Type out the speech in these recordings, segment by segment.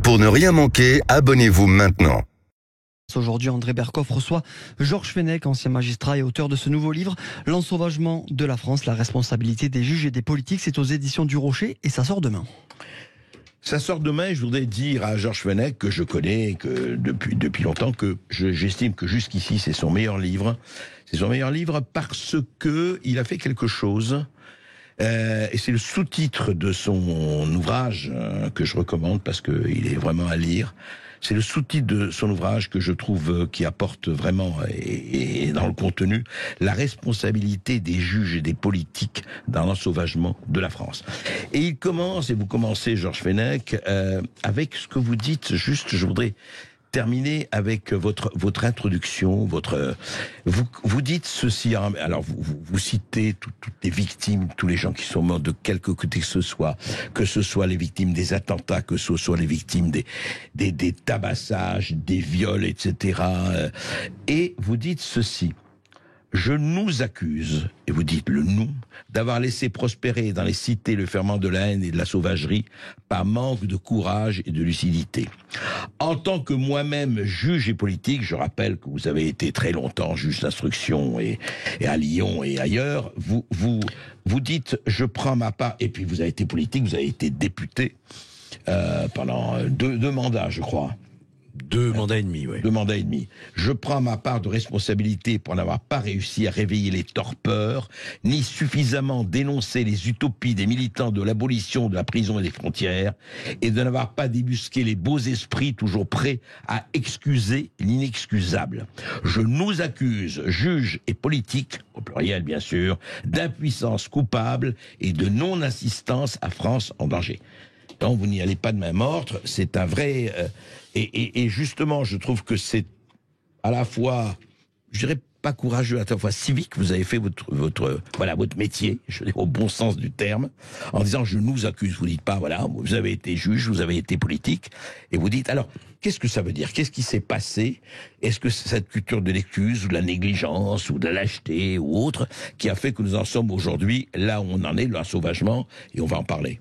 Pour ne rien manquer, abonnez-vous maintenant. Aujourd'hui, André Berkoff reçoit Georges Fenech, ancien magistrat et auteur de ce nouveau livre, L'ensauvagement de la France, la responsabilité des juges et des politiques. C'est aux éditions du Rocher et ça sort demain. Ça sort demain. Je voudrais dire à Georges Fenech, que je connais que depuis longtemps, que j'estime que jusqu'ici c'est son meilleur livre. C'est son meilleur livre parce que il a fait quelque chose. Et c'est le sous-titre de son ouvrage que je recommande parce que il est vraiment à lire. C'est le sous-titre de son ouvrage que je trouve qui apporte vraiment, et dans le contenu, la responsabilité des juges et des politiques dans l'ensauvagement de la France. Et il commence, et vous commencez, Georges Fenech, avec ce que vous dites. Juste, je voudrais terminer avec votre introduction, vous dites ceci. Alors vous citez toutes les victimes, tous les gens qui sont morts de quelque côté que ce soit les victimes des attentats, que ce soit les victimes des tabassages, des viols, etc. Et vous dites ceci. Je nous accuse, et vous dites le nous, d'avoir laissé prospérer dans les cités le ferment de la haine et de la sauvagerie par manque de courage et de lucidité. En tant que moi-même juge et politique, je rappelle que vous avez été très longtemps juge d'instruction et à Lyon et ailleurs, vous dites je prends ma part, et puis vous avez été politique, vous avez été député pendant deux mandats, je crois. 2 mandats et demi, oui. 2 mandats et demi. Je prends ma part de responsabilité pour n'avoir pas réussi à réveiller les torpeurs, ni suffisamment dénoncé les utopies des militants de l'abolition de la prison et des frontières, et de n'avoir pas débusqué les beaux esprits toujours prêts à excuser l'inexcusable. Je nous accuse, juges et politiques, au pluriel bien sûr, d'impuissance coupable et de non-assistance à France en danger. Donc vous n'y allez pas de main morte, c'est un vrai... Et justement, je trouve que c'est à la fois, je dirais pas courageux, à la fois civique. Vous avez fait votre métier, je dis au bon sens du terme, en disant je nous accuse. Vous dites pas voilà, vous avez été juge, vous avez été politique, et vous dites alors qu'est-ce que ça veut dire? Qu'est-ce qui s'est passé? Est-ce que c'est cette culture de l'excuse ou de la négligence ou de la lâcheté ou autre qui a fait que nous en sommes aujourd'hui là où on en est, le sauvagement, et on va en parler.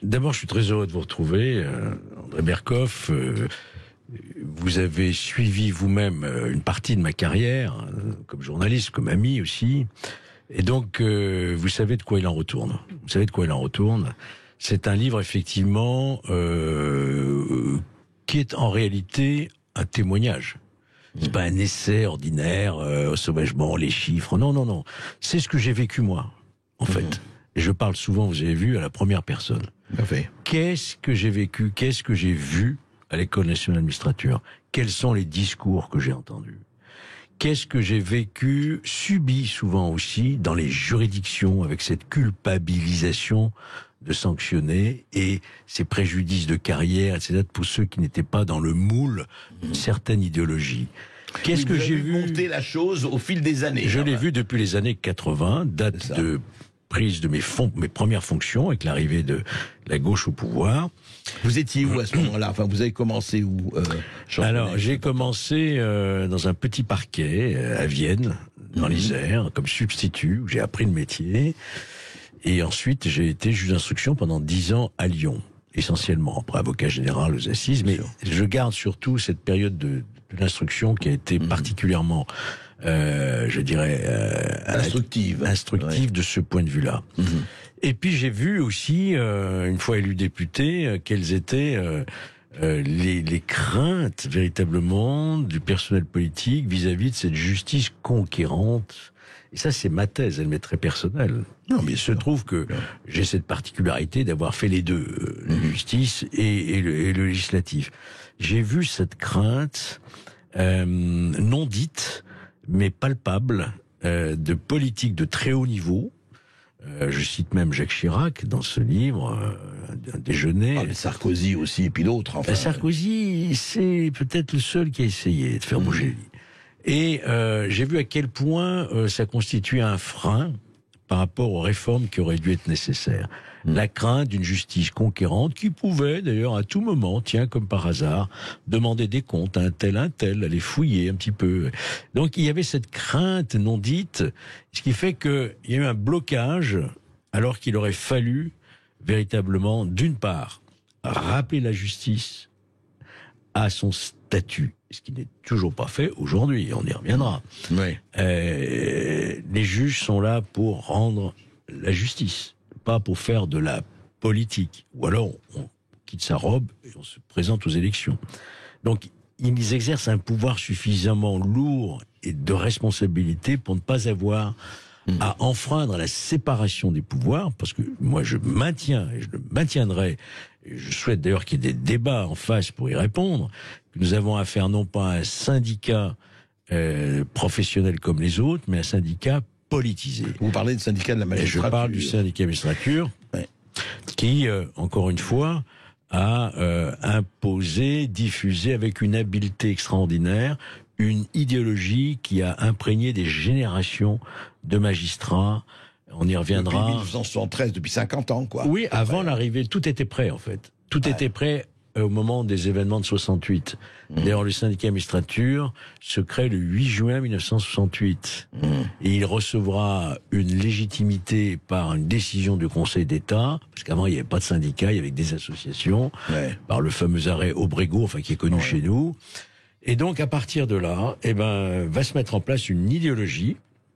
D'abord, je suis très heureux de vous retrouver, André Berkoff. Vous avez suivi vous-même une partie de ma carrière, comme journaliste, comme ami aussi. Et donc, vous savez de quoi il en retourne. Vous savez de quoi il en retourne. C'est un livre, effectivement, qui est en réalité un témoignage. C'est pas un essai ordinaire, au sauvagement, les chiffres. Non, non, non. C'est ce que j'ai vécu, moi, en fait. Et je parle souvent, vous avez vu, à la première personne. Parfait. Qu'est-ce que j'ai vécu, qu'est-ce que j'ai vu à l'École nationale de magistrature? Quels sont les discours que j'ai entendus? Qu'est-ce que j'ai vécu, subi souvent aussi dans les juridictions, avec cette culpabilisation de sanctionner et ces préjudices de carrière, etc., pour ceux qui n'étaient pas dans le moule d'une certaine idéologie. Qu'est-ce que j'ai vu monter la chose au fil des années? Je l'ai vu depuis les années 80, date de prise de mes premières fonctions avec l'arrivée de la gauche au pouvoir. Vous étiez où à ce moment-là? Enfin, vous avez commencé où? Alors, j'ai commencé dans un petit parquet à Vienne, dans l'Isère, comme substitut, où j'ai appris le métier. Et ensuite, j'ai été juge d'instruction pendant 10 ans à Lyon, essentiellement. Après, avocat général aux assises. Mais je garde surtout cette période de l'instruction qui a été particulièrement... je dirais instructive de ce point de vue-là. Et puis j'ai vu aussi, une fois élu député, quelles étaient les craintes véritablement du personnel politique vis-à-vis de cette justice conquérante. Et ça, c'est ma thèse, elle m'est très personnelle. Non, mais il se trouve que j'ai cette particularité d'avoir fait les deux, la justice et le législatif. J'ai vu cette crainte non dite, mais palpable, de politique de très haut niveau. Je cite même Jacques Chirac dans ce livre, un déjeuner. Sarkozy aussi, et puis d'autres. Enfin. Sarkozy, c'est peut-être le seul qui a essayé de faire bouger. Et j'ai vu à quel point ça constituait un frein par rapport aux réformes qui auraient dû être nécessaires. La crainte d'une justice conquérante qui pouvait d'ailleurs à tout moment, tiens comme par hasard, demander des comptes à un tel, aller fouiller un petit peu. Donc il y avait cette crainte non dite, ce qui fait qu'il y a eu un blocage alors qu'il aurait fallu véritablement, d'une part, rappeler la justice à son statut, ce qui n'est toujours pas fait aujourd'hui, on y reviendra. Oui. Les juges sont là pour rendre la justice, pas pour faire de la politique. Ou alors on quitte sa robe et on se présente aux élections. Donc ils exercent un pouvoir suffisamment lourd et de responsabilité pour ne pas avoir à enfreindre la séparation des pouvoirs, parce que moi je maintiens, et je le maintiendrai, et je souhaite d'ailleurs qu'il y ait des débats en face pour y répondre, que nous avons affaire non pas à un syndicat professionnel comme les autres, mais à un syndicat politisé. Vous parlez du syndicat de la magistrature. Et je parle du syndicat de la magistrature, qui, encore une fois, a imposé, diffusé avec une habileté extraordinaire une idéologie qui a imprégné des générations de magistrats. On y reviendra. Depuis 1973, depuis 50 ans, quoi. Oui, avant l'arrivée, tout était prêt, en fait. Tout était prêt au moment des événements de 68. D'ailleurs, le syndicat de la magistrature se crée le 8 juin 1968. Et il recevra une légitimité par une décision du Conseil d'État, parce qu'avant, il n'y avait pas de syndicat, il y avait des associations, par le fameux arrêt Obrégo, enfin, qui est connu chez nous. Et donc, à partir de là, va se mettre en place une idéologie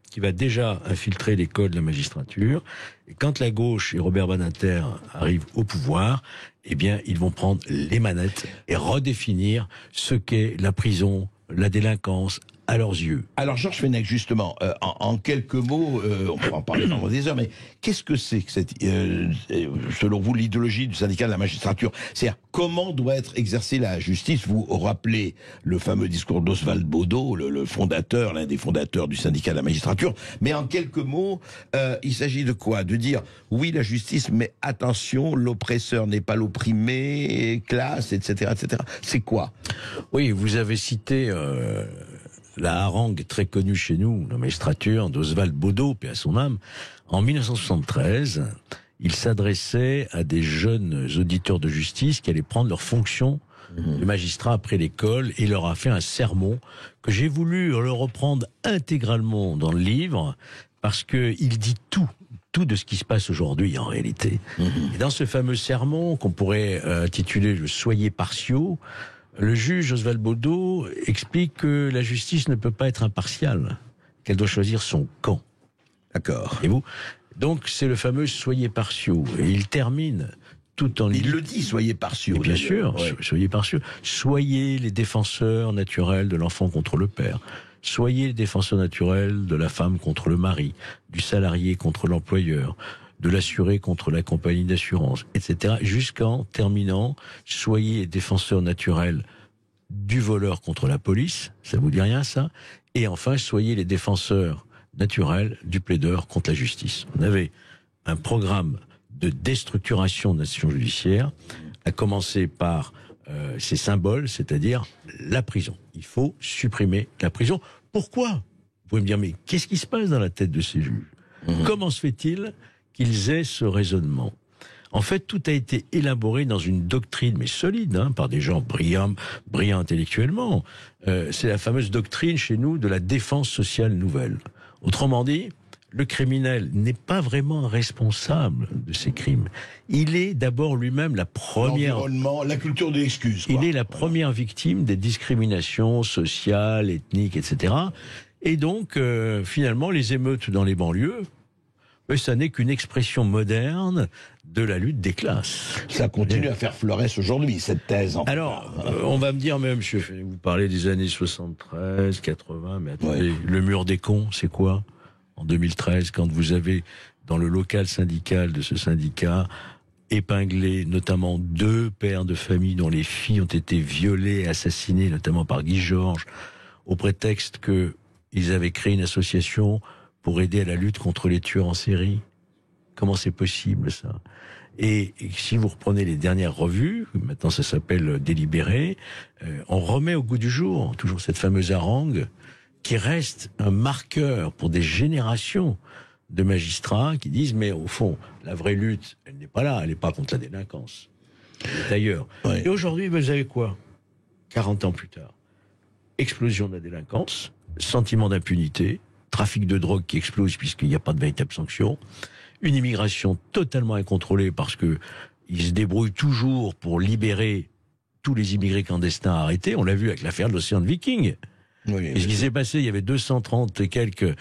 qui va déjà infiltrer l'école de la magistrature. Et quand la gauche et Robert Badinter arrivent au pouvoir, ils vont prendre les manettes et redéfinir ce qu'est la prison, la délinquance, à leurs yeux. Alors, Georges Fenech, justement, en quelques mots, on peut en parler pendant des heures, mais qu'est-ce que c'est que selon vous, l'idéologie du syndicat de la magistrature? C'est-à-dire, comment doit être exercée la justice? Vous rappelez le fameux discours d'Oswald Baudot, le fondateur, l'un des fondateurs du syndicat de la magistrature, mais en quelques mots, il s'agit de quoi? De dire, oui, la justice, mais attention, l'oppresseur n'est pas l'opprimé, classe, etc., etc. C'est quoi? Oui, vous avez cité la harangue très connue chez nous, la magistrature, d'Oswald Baudot, paix à son âme. En 1973, il s'adressait à des jeunes auditeurs de justice qui allaient prendre leur fonction de magistrat après l'école, et il leur a fait un sermon que j'ai voulu le reprendre intégralement dans le livre, parce que il dit tout de ce qui se passe aujourd'hui en réalité. Et dans ce fameux sermon qu'on pourrait intituler le « Soyez partiaux », le juge Oswald Baudot explique que la justice ne peut pas être impartiale, qu'elle doit choisir son camp. D'accord. Et vous? Donc c'est le fameux « Soyez partiaux ». Et il termine tout en... Il le dit, soyez partiaux. Bien sûr, soyez partiaux. Soyez les défenseurs naturels de l'enfant contre le père. Soyez les défenseurs naturels de la femme contre le mari, du salarié contre l'employeur, de l'assuré contre la compagnie d'assurance, etc. Jusqu'en terminant, soyez les défenseurs naturels du voleur contre la police, ça vous dit rien ça? Et enfin, soyez les défenseurs naturels du plaideur contre la justice. On avait un programme de déstructuration de l'institution judiciaire, à commencer par ces symboles, c'est-à-dire la prison. Il faut supprimer la prison. Pourquoi? Vous pouvez me dire, mais qu'est-ce qui se passe dans la tête de ces juges? Comment se fait-il qu'ils aient ce raisonnement? En fait, tout a été élaboré dans une doctrine, mais solide, par des gens brillants intellectuellement. C'est la fameuse doctrine chez nous de la défense sociale nouvelle. Autrement dit, le criminel n'est pas vraiment responsable de ses crimes. Il est d'abord lui-même la première... L'environnement, la culture de l'excuse. Il est la première victime des discriminations sociales, ethniques, etc. Et donc, finalement, les émeutes dans les banlieues, ça n'est qu'une expression moderne de la lutte des classes. Ça continue à faire fleuresse aujourd'hui, cette thèse. Alors, on va me dire, mais monsieur, vous parlez des années 73, 80, mais attendez, le mur des cons, c'est quoi? En 2013, quand vous avez, dans le local syndical de ce syndicat, épinglé notamment 2 pères de famille dont les filles ont été violées et assassinées, notamment par Guy Georges, au prétexte qu'ils avaient créé une association pour aider à la lutte contre les tueurs en série. Comment c'est possible, ça? Et si vous reprenez les dernières revues, maintenant ça s'appelle Délibéré, on remet au goût du jour toujours cette fameuse harangue qui reste un marqueur pour des générations de magistrats qui disent, mais au fond, la vraie lutte, elle n'est pas là, elle n'est pas contre la délinquance. Elle est ailleurs. Et aujourd'hui, vous savez quoi? 40 ans plus tard, explosion de la délinquance, sentiment d'impunité, trafic de drogue qui explose puisqu'il n'y a pas de véritable sanction, une immigration totalement incontrôlée parce que il se débrouille toujours pour libérer tous les immigrés clandestins arrêtés. On l'a vu avec l'affaire de l'Océan Viking. Oui, Et ce qui s'est passé, il y avait 230 et quelques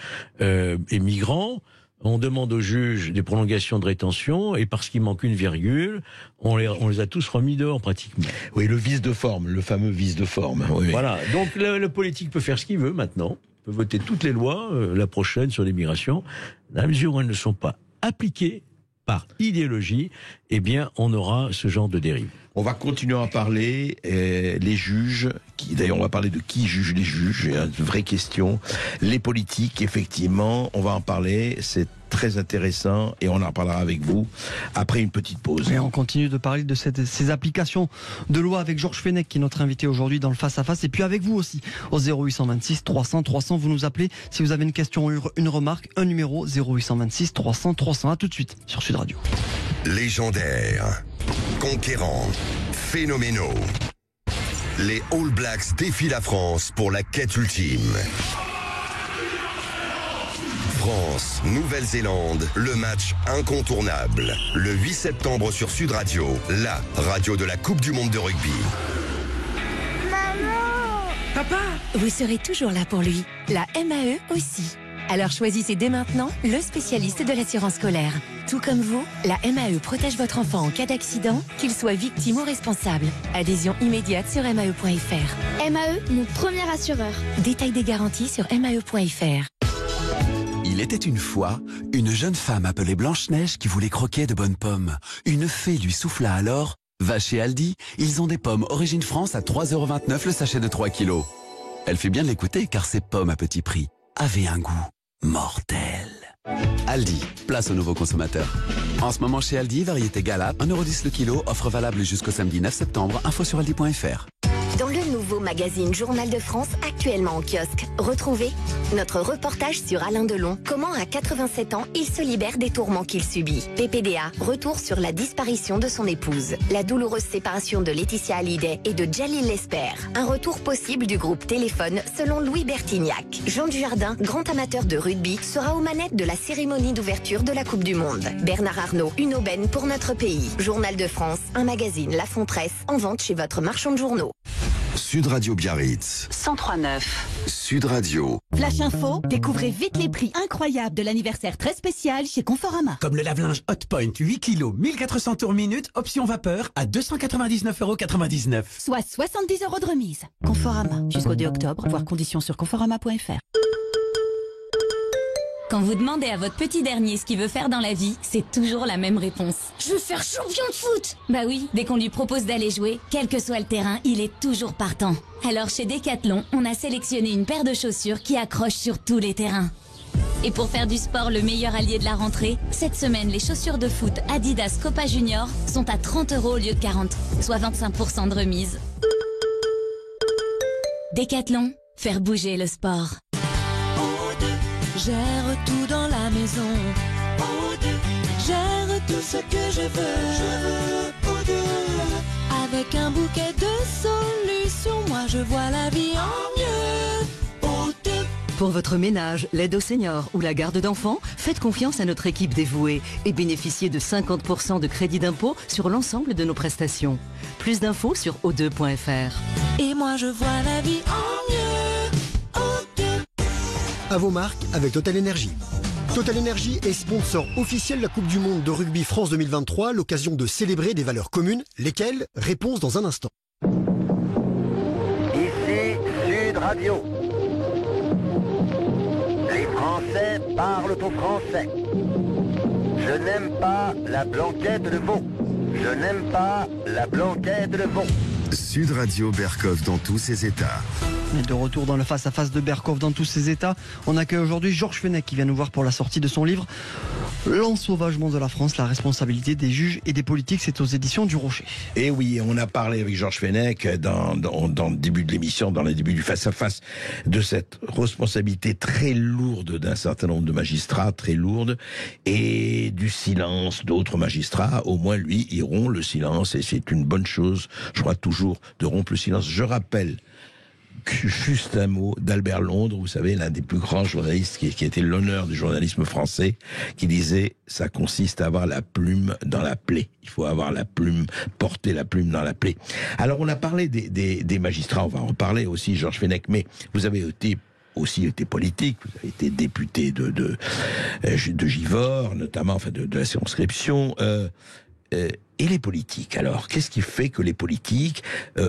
migrants. On demande aux juges des prolongations de rétention et parce qu'il manque une virgule, on les a tous remis dehors pratiquement. Oui, le vice de forme, le fameux vice de forme. Oui. Voilà. Donc le politique peut faire ce qu'il veut maintenant. Il peut voter toutes les lois, la prochaine sur l'immigration. Dans la mesure où elles ne sont pas appliquées par idéologie, eh bien, on aura ce genre de dérive. On va continuer à en parler. Les juges, d'ailleurs, on va parler de qui juge les juges. Il y a une vraie question. Les politiques, effectivement, on va en parler. C'est très intéressant et on en parlera avec vous après une petite pause. Et on continue de parler de ces applications de loi avec Georges Fenech, qui est notre invité aujourd'hui dans le face-à-face. Et puis avec vous aussi, au 0826 300 300. Vous nous appelez si vous avez une question, une remarque, un numéro 0826 300 300. À tout de suite sur Sud Radio. Légendaires, conquérants, phénoménaux. Les All Blacks défient la France pour la quête ultime. France, Nouvelle-Zélande, le match incontournable. Le 8 septembre sur Sud Radio, la radio de la Coupe du Monde de rugby. Maman! Papa! Vous serez toujours là pour lui. La MAE aussi. Alors choisissez dès maintenant le spécialiste de l'assurance scolaire. Tout comme vous, la MAE protège votre enfant en cas d'accident, qu'il soit victime ou responsable. Adhésion immédiate sur mae.fr. MAE, mon premier assureur. Détail des garanties sur mae.fr. Il était une fois une jeune femme appelée Blanche-Neige qui voulait croquer de bonnes pommes. Une fée lui souffla alors « Va chez Aldi, ils ont des pommes Origine France à 3,29 € le sachet de 3 kilos. » Elle fit bien l'écouter car ces pommes à petit prix avaient un goût mortel. Aldi, place aux nouveaux consommateurs. En ce moment chez Aldi, variété Gala, 1,10 € le kilo, offre valable jusqu'au samedi 9 septembre, info sur aldi.fr. Dans le nouveau magazine Journal de France, actuellement en kiosque, retrouvez notre reportage sur Alain Delon. Comment à 87 ans, il se libère des tourments qu'il subit. PPDA, retour sur la disparition de son épouse. La douloureuse séparation de Laetitia Hallyday et de Djalil Lesper. Un retour possible du groupe Téléphone selon Louis Bertignac. Jean Dujardin, grand amateur de rugby, sera aux manettes de la cérémonie d'ouverture de la Coupe du Monde. Bernard Arnault, une aubaine pour notre pays. Journal de France, un magazine La Fontresse, en vente chez votre marchand de journaux. Sud Radio Biarritz. 103.9. Sud Radio. Flash Info, découvrez vite les prix incroyables de l'anniversaire très spécial chez Conforama. Comme le lave-linge Hotpoint 8 kg, 1400 tours minute, option vapeur à 299,99 €. Soit 70 € de remise. Conforama, jusqu'au 2 octobre, voir conditions sur conforama.fr. Quand vous demandez à votre petit dernier ce qu'il veut faire dans la vie, c'est toujours la même réponse. Je veux faire champion de foot! Bah oui, dès qu'on lui propose d'aller jouer, quel que soit le terrain, il est toujours partant. Alors chez Decathlon, on a sélectionné une paire de chaussures qui accroche sur tous les terrains. Et pour faire du sport le meilleur allié de la rentrée, cette semaine, les chaussures de foot Adidas Copa Junior sont à 30 € au lieu de 40, soit 25% de remise. Decathlon, faire bouger le sport. Gère tout dans la maison. Gère tout ce que je veux. Avec un bouquet de solutions, moi je vois la vie en mieux. Pour votre ménage, l'aide aux seniors ou la garde d'enfants, faites confiance à notre équipe dévouée et bénéficiez de 50% de crédit d'impôt sur l'ensemble de nos prestations. Plus d'infos sur o2.fr. Et moi je vois la vie en mieux. À vos marques avec Total Energy. Total Energy est sponsor officiel de la Coupe du Monde de rugby France 2023, l'occasion de célébrer des valeurs communes, lesquelles? Réponse dans un instant. Ici Sud Radio. Les Français parlent au français. Je n'aime pas la blanquette de veau. Je n'aime pas la blanquette de veau. Sud Radio Berkov dans tous ses états. Et de retour dans le face-à-face de Berkov dans tous ses états, on accueille aujourd'hui Georges Fenech qui vient nous voir pour la sortie de son livre L'ensauvagement de la France, la responsabilité des juges et des politiques. C'est aux éditions du Rocher. Et oui, on a parlé avec Georges Fenech dans le début de l'émission, dans le début du face-à-face, de cette responsabilité très lourde d'un certain nombre de magistrats, très lourde, et du silence d'autres magistrats. Au moins, lui, il rompt le silence, et c'est une bonne chose, je crois toujours, de rompre le silence. Je rappelle juste un mot d'Albert Londres, vous savez, l'un des plus grands journalistes qui était l'honneur du journalisme français, qui disait « ça consiste à avoir la plume dans la plaie ». Il faut avoir la plume, porter la plume dans la plaie. Alors on a parlé des magistrats, on va en reparler aussi, Georges Fenech, mais vous avez aussi été politique, vous avez été député de Givors, notamment, enfin de la circonscription. Et les politiques, alors, qu'est-ce qui fait que les politiques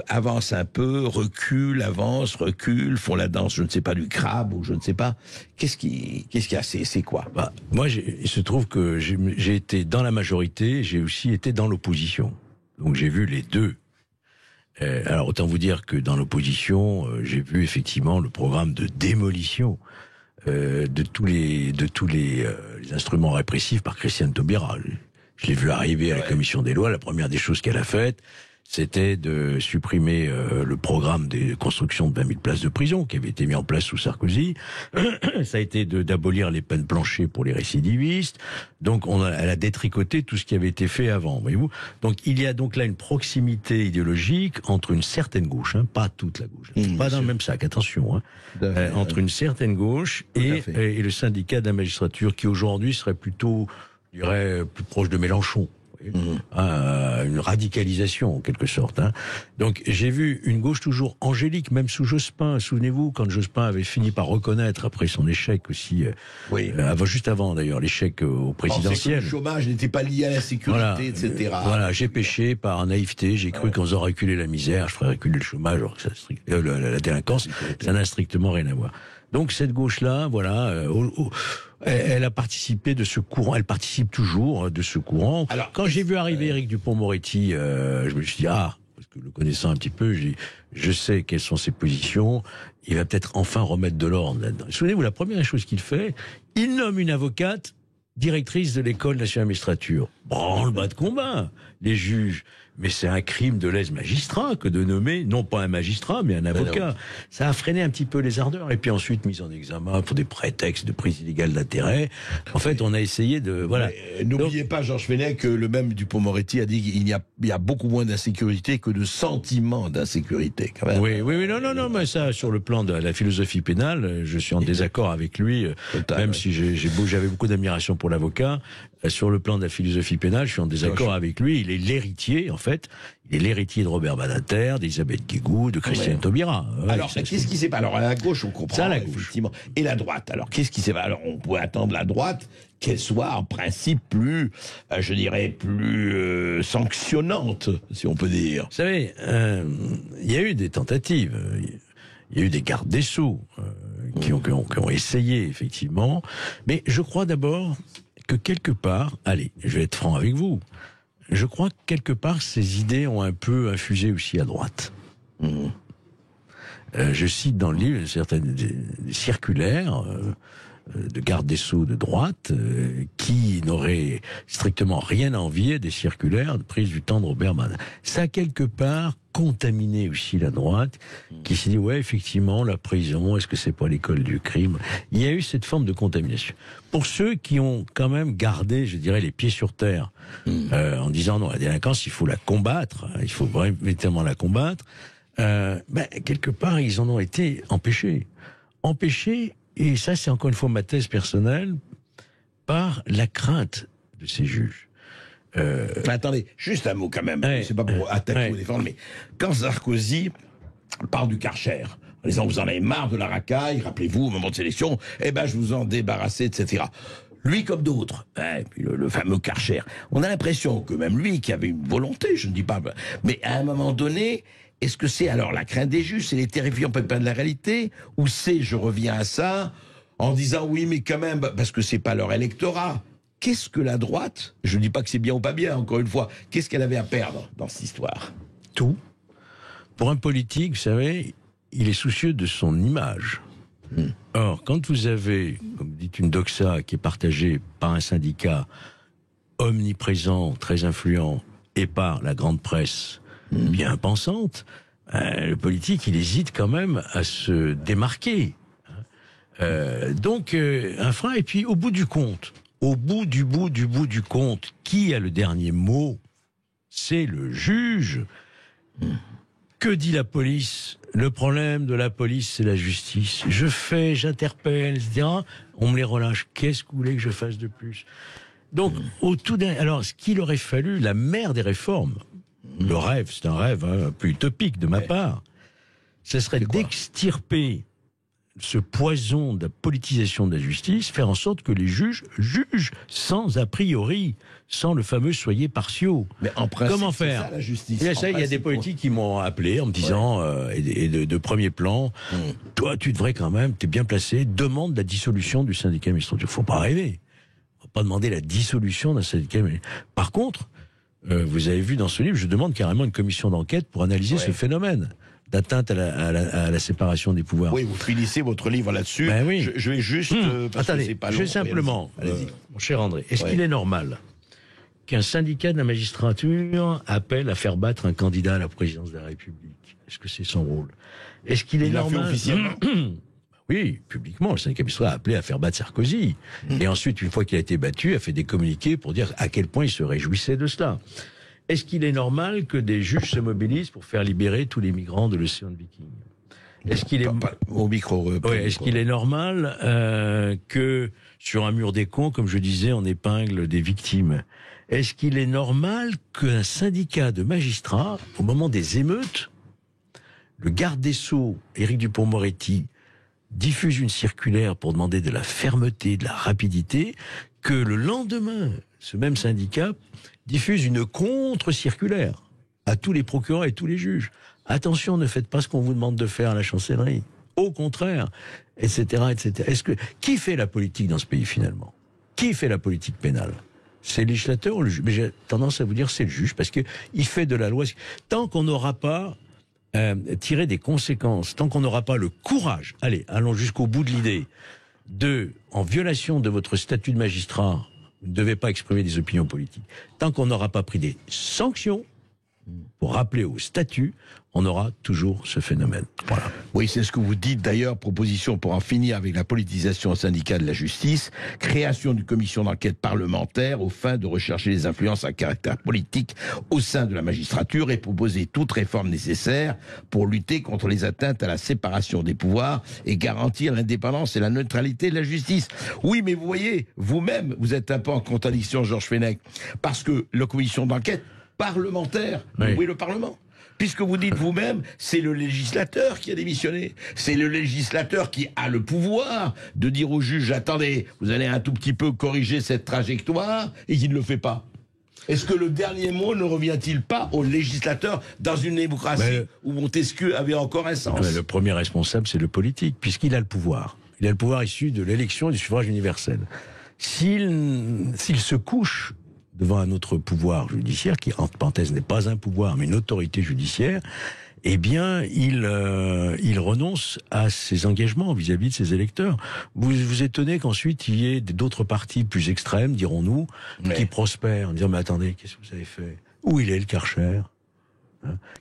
avancent un peu, reculent, avancent, reculent, font la danse, je ne sais pas, du crabe, ou je ne sais pas. Qu'est-ce qu'il y a, c'est quoi? Moi, il se trouve que j'ai été dans la majorité, j'ai aussi été dans l'opposition. Donc j'ai vu les deux. Alors autant vous dire que dans l'opposition, j'ai vu effectivement le programme de démolition de tous les instruments répressifs par Christiane Taubira. Je l'ai vu arriver à la commission des lois. La première des choses qu'elle a faites, c'était de supprimer le programme de construction de 20 000 places de prison qui avait été mis en place sous Sarkozy. Ça a été d'abolir les peines planchées pour les récidivistes. Donc elle a détricoté tout ce qui avait été fait avant, voyez-vous. Donc il y a donc là une proximité idéologique entre une certaine gauche, pas toute la gauche, pas dans le même sac, attention, entre une certaine gauche et le syndicat de la magistrature qui aujourd'hui serait plutôt, je dirais, plus proche de Mélenchon. Une radicalisation en quelque sorte. Donc j'ai vu une gauche toujours angélique, même sous Jospin. Souvenez-vous, quand Jospin avait fini par reconnaître, après son échec aussi, juste avant d'ailleurs, l'échec au présidentiel. Le chômage n'était pas lié à la sécurité, etc. Voilà, j'ai péché par naïveté, j'ai cru qu'en faisant reculer la misère, je ferais reculer le chômage, alors que la délinquance, ça n'a strictement rien à voir. Donc cette gauche-là, voilà, elle a participé de ce courant, elle participe toujours de ce courant. Alors, quand j'ai vu arriver Éric Dupond-Moretti, je me suis dit, parce que le connaissant un petit peu, je sais quelles sont ses positions, il va peut-être enfin remettre de l'ordre là-dedans. Souvenez-vous, la première chose qu'il fait, il nomme une avocate directrice de l'école nationale de magistrature. Branle-bas de combat, les juges. Mais c'est un crime de lèse-magistrat que de nommer, non pas un magistrat, mais un avocat. Ça a freiné un petit peu les ardeurs. Et puis ensuite, mise en examen pour des prétextes de prise illégale d'intérêt. En fait, on a essayé de... Voilà. N'oubliez pas, Georges Fenech, que le même Dupond-Moretti a dit qu'il y a beaucoup moins d'insécurité que de sentiments d'insécurité, quand même. Oui, non, mais ça, sur le plan de la philosophie pénale, je suis en désaccord avec lui, même si j'avais beaucoup d'admiration pour l'avocat. Sur le plan de la philosophie pénale, je suis en désaccord avec lui. Il est l'héritier, en fait. Il est l'héritier de Robert Badinter, d'Elisabeth Guigou, de Christiane Taubira. Alors, qu'est-ce qui s'est passé? Alors, à la gauche, on comprend. Ça, effectivement. Et la droite. Alors, qu'est-ce qui s'est passé? Alors, on pourrait attendre la droite qu'elle soit, en principe, plus, je dirais, plus sanctionnante, si on peut dire. Vous savez, il y a eu des tentatives. Il y a eu des gardes des Sceaux qui ont essayé, effectivement. Mais je crois d'abord que quelque part, allez, je vais être franc avec vous, je crois que quelque part, ces idées ont un peu infusé aussi à droite. Je cite dans le livre certaines des circulaires de garde des Sceaux de droite qui n'auraient strictement rien à envier des circulaires de prise du temps de Robert Badinter. Ça a quelque part contaminé aussi la droite, qui s'est dit, ouais, effectivement, la prison, est-ce que c'est pas l'école du crime? Il y a eu cette forme de contamination. Pour ceux qui ont quand même gardé, je dirais, les pieds sur terre, en disant, non, la délinquance, il faut la combattre, il faut véritablement la combattre, quelque part, ils en ont été empêchés. Empêchés, et ça, c'est encore une fois ma thèse personnelle, par la crainte de ces juges. Attendez, juste un mot quand même. C'est pas pour attaquer ou défendre, mais quand Sarkozy parle du Karcher, en disant vous en avez marre de la racaille, rappelez-vous au moment de sélection, je vous en débarrassez, etc. Lui comme d'autres, puis le fameux Karcher, on a l'impression que même lui qui avait une volonté, je ne dis pas, mais à un moment donné, est-ce que c'est alors la crainte des juges, c'est les terrifiants pépins de la réalité, ou c'est, je reviens à ça, en disant oui mais quand même, parce que c'est pas leur électorat. Qu'est-ce que la droite, je ne dis pas que c'est bien ou pas bien, encore une fois, qu'est-ce qu'elle avait à perdre dans cette histoire? Tout. Pour un politique, vous savez, il est soucieux de son image. Or, quand vous avez, comme vous dites, une doxa qui est partagée par un syndicat omniprésent, très influent, et par la grande presse bien pensante, le politique, il hésite quand même à se démarquer. Donc, un frein, et puis au bout du compte, au bout du compte, qui a le dernier mot? C'est le juge. Que dit la police? Le problème de la police, c'est la justice. J'interpelle, etc. On me les relâche. Qu'est-ce que vous voulez que je fasse de plus? Donc, alors, ce qu'il aurait fallu, la mère des réformes, le rêve, c'est un rêve un peu utopique de ma part, ce serait d'extirper ce poison de la politisation de la justice, faire en sorte que les juges jugent sans a priori, sans le fameux soyez partiaux. Mais en principe, comment faire? c'est ça, la justice. Et ça, il y a des politiques qui m'ont appelé en me disant, et de premier plan, toi, tu devrais quand même, t'es bien placé, demande la dissolution du syndicat administratif. Faut pas rêver. Faut pas demander la dissolution d'un syndicat. Par contre, vous avez vu dans ce livre, je demande carrément une commission d'enquête pour analyser ce phénomène d'atteinte à la séparation des pouvoirs. Oui, vous finissez votre livre là-dessus. Ben oui. Je vais juste... Attendez, je vais simplement, mon cher André, est-ce qu'il est normal qu'un syndicat de la magistrature appelle à faire battre un candidat à la présidence de la République? Est-ce que c'est son rôle? Est-ce qu'il est normal... l'a fait officiellement. Oui, publiquement, le syndicat administratif a appelé à faire battre Sarkozy. Et ensuite, une fois qu'il a été battu, a fait des communiqués pour dire à quel point il se réjouissait de cela. Est-ce qu'il est normal que des juges se mobilisent pour faire libérer tous les migrants de l'océan de Viking? Est-ce qu'il est... Au micro. Est-ce qu'il est normal que sur un mur des cons, comme je disais, on épingle des victimes? Est-ce qu'il est normal qu'un syndicat de magistrats, au moment des émeutes, le garde des Sceaux, Éric Dupond-Moretti, diffuse une circulaire pour demander de la fermeté, de la rapidité, que le lendemain, ce même syndicat diffuse une contre-circulaire à tous les procureurs et tous les juges. Attention, ne faites pas ce qu'on vous demande de faire à la chancellerie. Au contraire, etc., etc. Qui fait la politique dans ce pays finalement? Qui fait la politique pénale? C'est le législateur ou le juge? Mais j'ai tendance à vous dire c'est le juge, parce que il fait de la loi. Tant qu'on n'aura pas tiré des conséquences, tant qu'on n'aura pas le courage, allez, allons jusqu'au bout de l'idée, en violation de votre statut de magistrat, vous ne devez pas exprimer des opinions politiques. Tant qu'on n'aura pas pris des sanctions pour rappeler au statut, on aura toujours ce phénomène. Voilà. Oui, c'est ce que vous dites d'ailleurs, proposition pour en finir avec la politisation au syndicat de la justice, création d'une commission d'enquête parlementaire aux fins de rechercher les influences à caractère politique au sein de la magistrature et proposer toute réforme nécessaire pour lutter contre les atteintes à la séparation des pouvoirs et garantir l'indépendance et la neutralité de la justice. Oui, mais vous voyez, vous-même, vous êtes un peu en contradiction, Georges Fenech, parce que la commission d'enquête parlementaire, oui. Où est le Parlement? Puisque vous dites vous-même, c'est le législateur qui a démissionné. C'est le législateur qui a le pouvoir de dire au juge, attendez, vous allez un tout petit peu corriger cette trajectoire, et qui ne le fait pas. Est-ce que le dernier mot ne revient-il pas au législateur dans une démocratie où Montesquieu avait encore un sens? Le premier responsable, c'est le politique, puisqu'il a le pouvoir. Il a le pouvoir issu de l'élection et du suffrage universel. S'il se couche devant un autre pouvoir judiciaire, qui, entre parenthèses, n'est pas un pouvoir, mais une autorité judiciaire, eh bien, il renonce à ses engagements vis-à-vis de ses électeurs. Vous vous étonnez qu'ensuite, il y ait d'autres partis plus extrêmes, dirons-nous, qui prospèrent, en disant, mais attendez, qu'est-ce que vous avez fait? Où il est, le Karcher?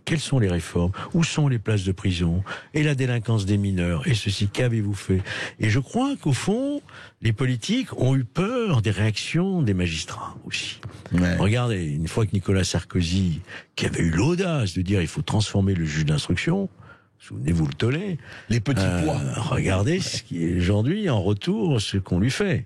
Quelles sont les réformes? Où sont les places de prison? Et la délinquance des mineurs? Et ceci, qu'avez-vous fait? Et je crois qu'au fond, les politiques ont eu peur des réactions des magistrats aussi. Regardez, une fois que Nicolas Sarkozy, qui avait eu l'audace de dire il faut transformer le juge d'instruction, souvenez-vous le tollé, les petits pois. Regardez ce qui est aujourd'hui en retour, ce qu'on lui fait.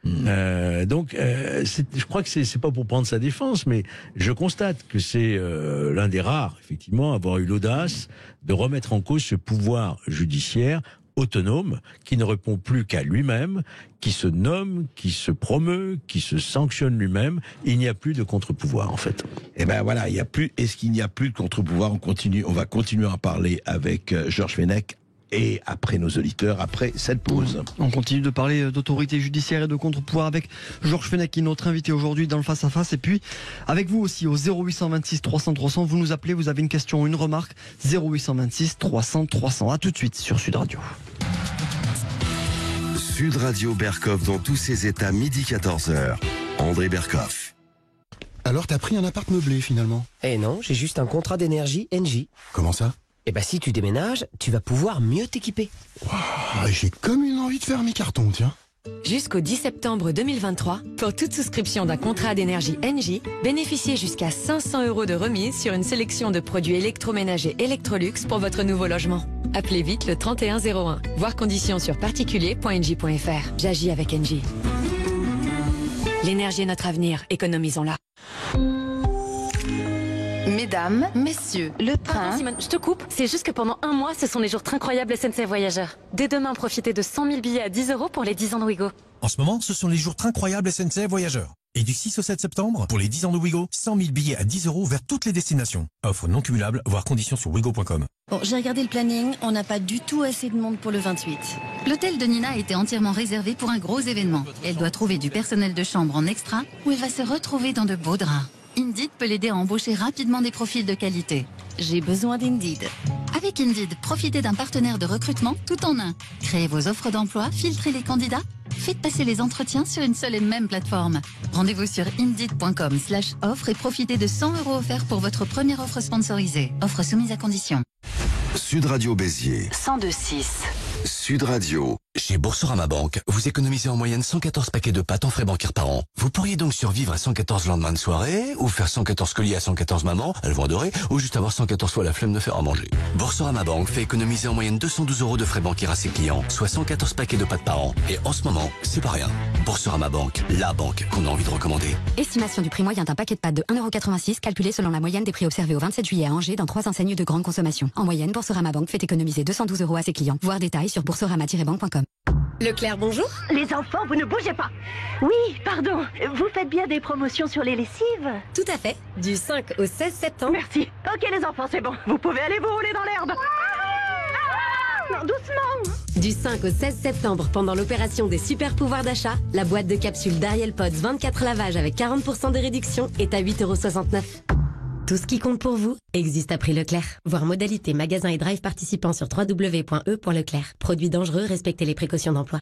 Donc, je crois que c'est pas pour prendre sa défense, mais je constate que c'est l'un des rares, effectivement, à avoir eu l'audace de remettre en cause ce pouvoir judiciaire autonome qui ne répond plus qu'à lui-même, qui se nomme, qui se promeut, qui se sanctionne lui-même. Il n'y a plus de contre-pouvoir, en fait. Eh ben voilà, il y a plus. Est-ce qu'il n'y a plus de contre-pouvoir? On va continuer à en parler avec Georges Fenech. Et après nos auditeurs, après cette pause. On continue de parler d'autorité judiciaire et de contre-pouvoir avec Georges Fenech, qui est notre invité aujourd'hui dans le face-à-face. Et puis, avec vous aussi, au 0826 300 300, vous nous appelez, vous avez une question ou une remarque, 0826 300 300. À tout de suite sur Sud Radio. Sud Radio Berkoff dans tous ses états, midi 14h. André Berkoff. Alors, t'as pris un appart meublé, finalement? Eh non, j'ai juste un contrat d'énergie Engie. Comment ça? Eh ben, si tu déménages, tu vas pouvoir mieux t'équiper. Wow, j'ai comme une envie de faire mes cartons, tiens. Jusqu'au 10 septembre 2023, pour toute souscription d'un contrat d'énergie Engie, bénéficiez jusqu'à 500 € de remise sur une sélection de produits électroménagers Electrolux pour votre nouveau logement. Appelez vite le 3101. Voir conditions sur particulier.engie.fr. J'agis avec Engie. L'énergie est notre avenir, économisons-la. Mesdames, messieurs, le train... Pardon Simone, je te coupe. C'est juste que pendant un mois, ce sont les jours Train Incroyables SNCF Voyageurs. Dès demain, profitez de 100 000 billets à 10 € pour les 10 ans de Ouigo. En ce moment, ce sont les jours Train Incroyables SNCF Voyageurs. Et du 6 au 7 septembre, pour les 10 ans de Ouigo, 100 000 billets à 10 € vers toutes les destinations. Offre non cumulable, voir conditions sur ouigo.com. Bon, j'ai regardé le planning, on n'a pas du tout assez de monde pour le 28. L'hôtel de Nina a été entièrement réservé pour un gros événement. Elle doit trouver du personnel de chambre en extra, où elle va se retrouver dans de beaux draps. Indeed peut l'aider à embaucher rapidement des profils de qualité. J'ai besoin d'Indeed. Avec Indeed, profitez d'un partenaire de recrutement tout en un. Créez vos offres d'emploi, filtrez les candidats, faites passer les entretiens sur une seule et même plateforme. Rendez-vous sur Indeed.com/offre et profitez de 100 € offerts pour votre première offre sponsorisée. Offre soumise à condition. Sud Radio Béziers. 102.6. Sud Radio. Chez Boursorama Banque, vous économisez en moyenne 114 paquets de pâtes en frais bancaires par an. Vous pourriez donc survivre à 114 lendemains de soirée, ou faire 114 colis à 114 mamans, elles vont adorer, ou juste avoir 114 fois la flemme de faire à manger. Boursorama Banque fait économiser en moyenne 212 € de frais bancaires à ses clients, soit 114 paquets de pâtes par an. Et en ce moment, c'est pas rien. Boursorama Banque, la banque qu'on a envie de recommander. Estimation du prix moyen d'un paquet de pâtes de 1,86 € calculé selon la moyenne des prix observés au 27 juillet à Angers dans 3 enseignes de grande consommation. En moyenne, Boursorama Banque fait économiser 212 € à ses clients. Voir détails sur boursorama-banque.com. Leclerc, bonjour. Les enfants, vous ne bougez pas. Oui, pardon. Vous faites bien des promotions sur les lessives? Tout à fait. Du 5 au 16 septembre. Merci. Ok les enfants, c'est bon. Vous pouvez aller vous rouler dans l'herbe. Non, doucement. Du 5 au 16 septembre, pendant l'opération des super pouvoirs d'achat, la boîte de capsules d'Ariel Pods 24 lavages avec 40% de réduction est à 8,69 €. Tout ce qui compte pour vous existe à prix Leclerc. Voir modalité, magasin et drive participants sur www.e.leclerc. Produits dangereux, respectez les précautions d'emploi.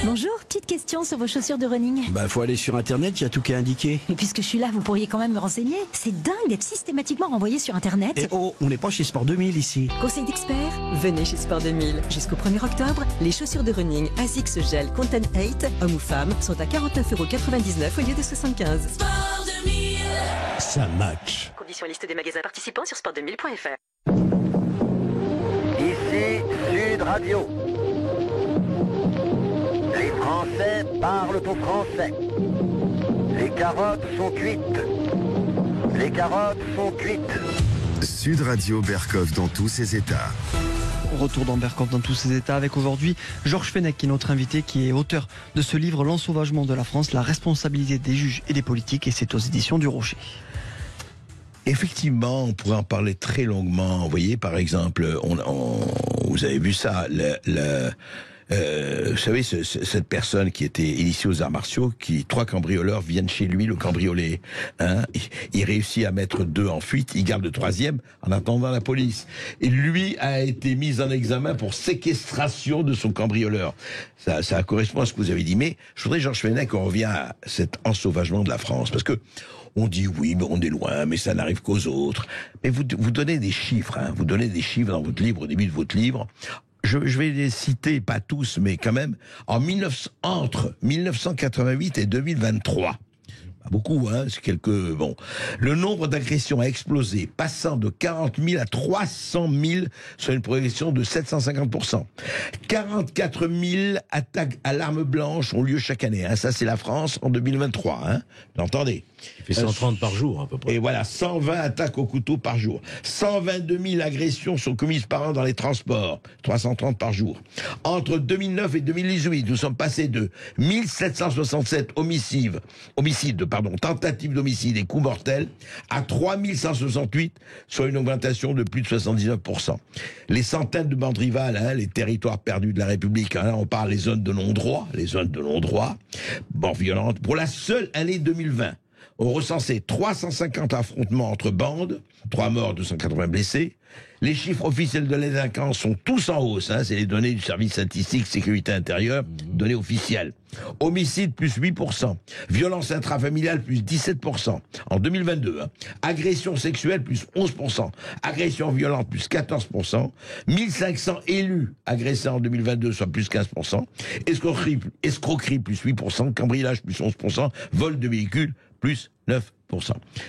Bonjour, petite question sur vos chaussures de running. Faut aller sur internet, il y a tout qui est indiqué. Et puisque je suis là, vous pourriez quand même me renseigner. C'est dingue d'être systématiquement renvoyé sur internet. Et oh, on n'est pas chez Sport 2000 ici. Conseil d'experts, venez chez Sport 2000. Jusqu'au 1er octobre, les chaussures de running ASICS Gel Content 8, hommes ou femmes, sont à 49,99 € au lieu de 75. Sport 2000. Ça match. Conditions liste des magasins participants sur sport2000.fr. Ici Sud Radio. Les Français parlent au français. Les carottes sont cuites. Les carottes sont cuites. Sud Radio Berkov dans tous ses états. Retour dans Berkov dans tous ses états avec aujourd'hui Georges Fenech qui est notre invité, qui est auteur de ce livre L'ensauvagement de la France, la responsabilité des juges et des politiques, et c'est aux éditions du Rocher. Effectivement, on pourrait en parler très longuement. Vous voyez, par exemple, vous avez vu ça, vous savez, cette personne qui était initiée aux arts martiaux, 3 cambrioleurs viennent chez lui le cambrioler. Il réussit à mettre 2 en fuite, il garde le 3e en attendant la police. Et lui a été mis en examen pour séquestration de son cambrioleur. Ça correspond à ce que vous avez dit. Mais je voudrais, Georges Fenech, qu'on revient à cet ensauvagement de la France. Parce que on dit oui, mais on est loin, mais ça n'arrive qu'aux autres. Mais vous donnez des chiffres, vous donnez des chiffres dans votre livre, au début de votre livre. Je vais les citer, pas tous, mais quand même, entre 1988 et 2023, pas beaucoup, c'est quelques... Bon, le nombre d'agressions a explosé, passant de 40 000 à 300 000, sur une progression de 750%. 44 000 attaques à l'arme blanche ont lieu chaque année, ça c'est la France en 2023, vous entendez ? Il fait 130 par jour, à peu près. Et voilà, 120 attaques au couteau par jour. 122 000 agressions sont commises par an dans les transports. 330 par jour. Entre 2009 et 2018, nous sommes passés de 1767 tentatives d'homicide et coups mortels à 3168, soit une augmentation de plus de 79%. Les centaines de bandes rivales, les territoires perdus de la République, on parle des zones de non-droit, mort violente, pour la seule année 2020. ont recensé 350 affrontements entre bandes, 3 morts, 280 blessés. Les chiffres officiels de la délinquance sont tous en hausse, hein, c'est les données du service statistique sécurité intérieure, données officielles. Homicide plus 8%, violence intrafamiliale plus 17% en 2022, hein. Agression sexuelle plus 11%, agression violente plus 14%, 1500 élus agressés en 2022, soit plus 15%, escroquerie plus 8%, cambriolage plus 11%, vol de véhicules plus 9%.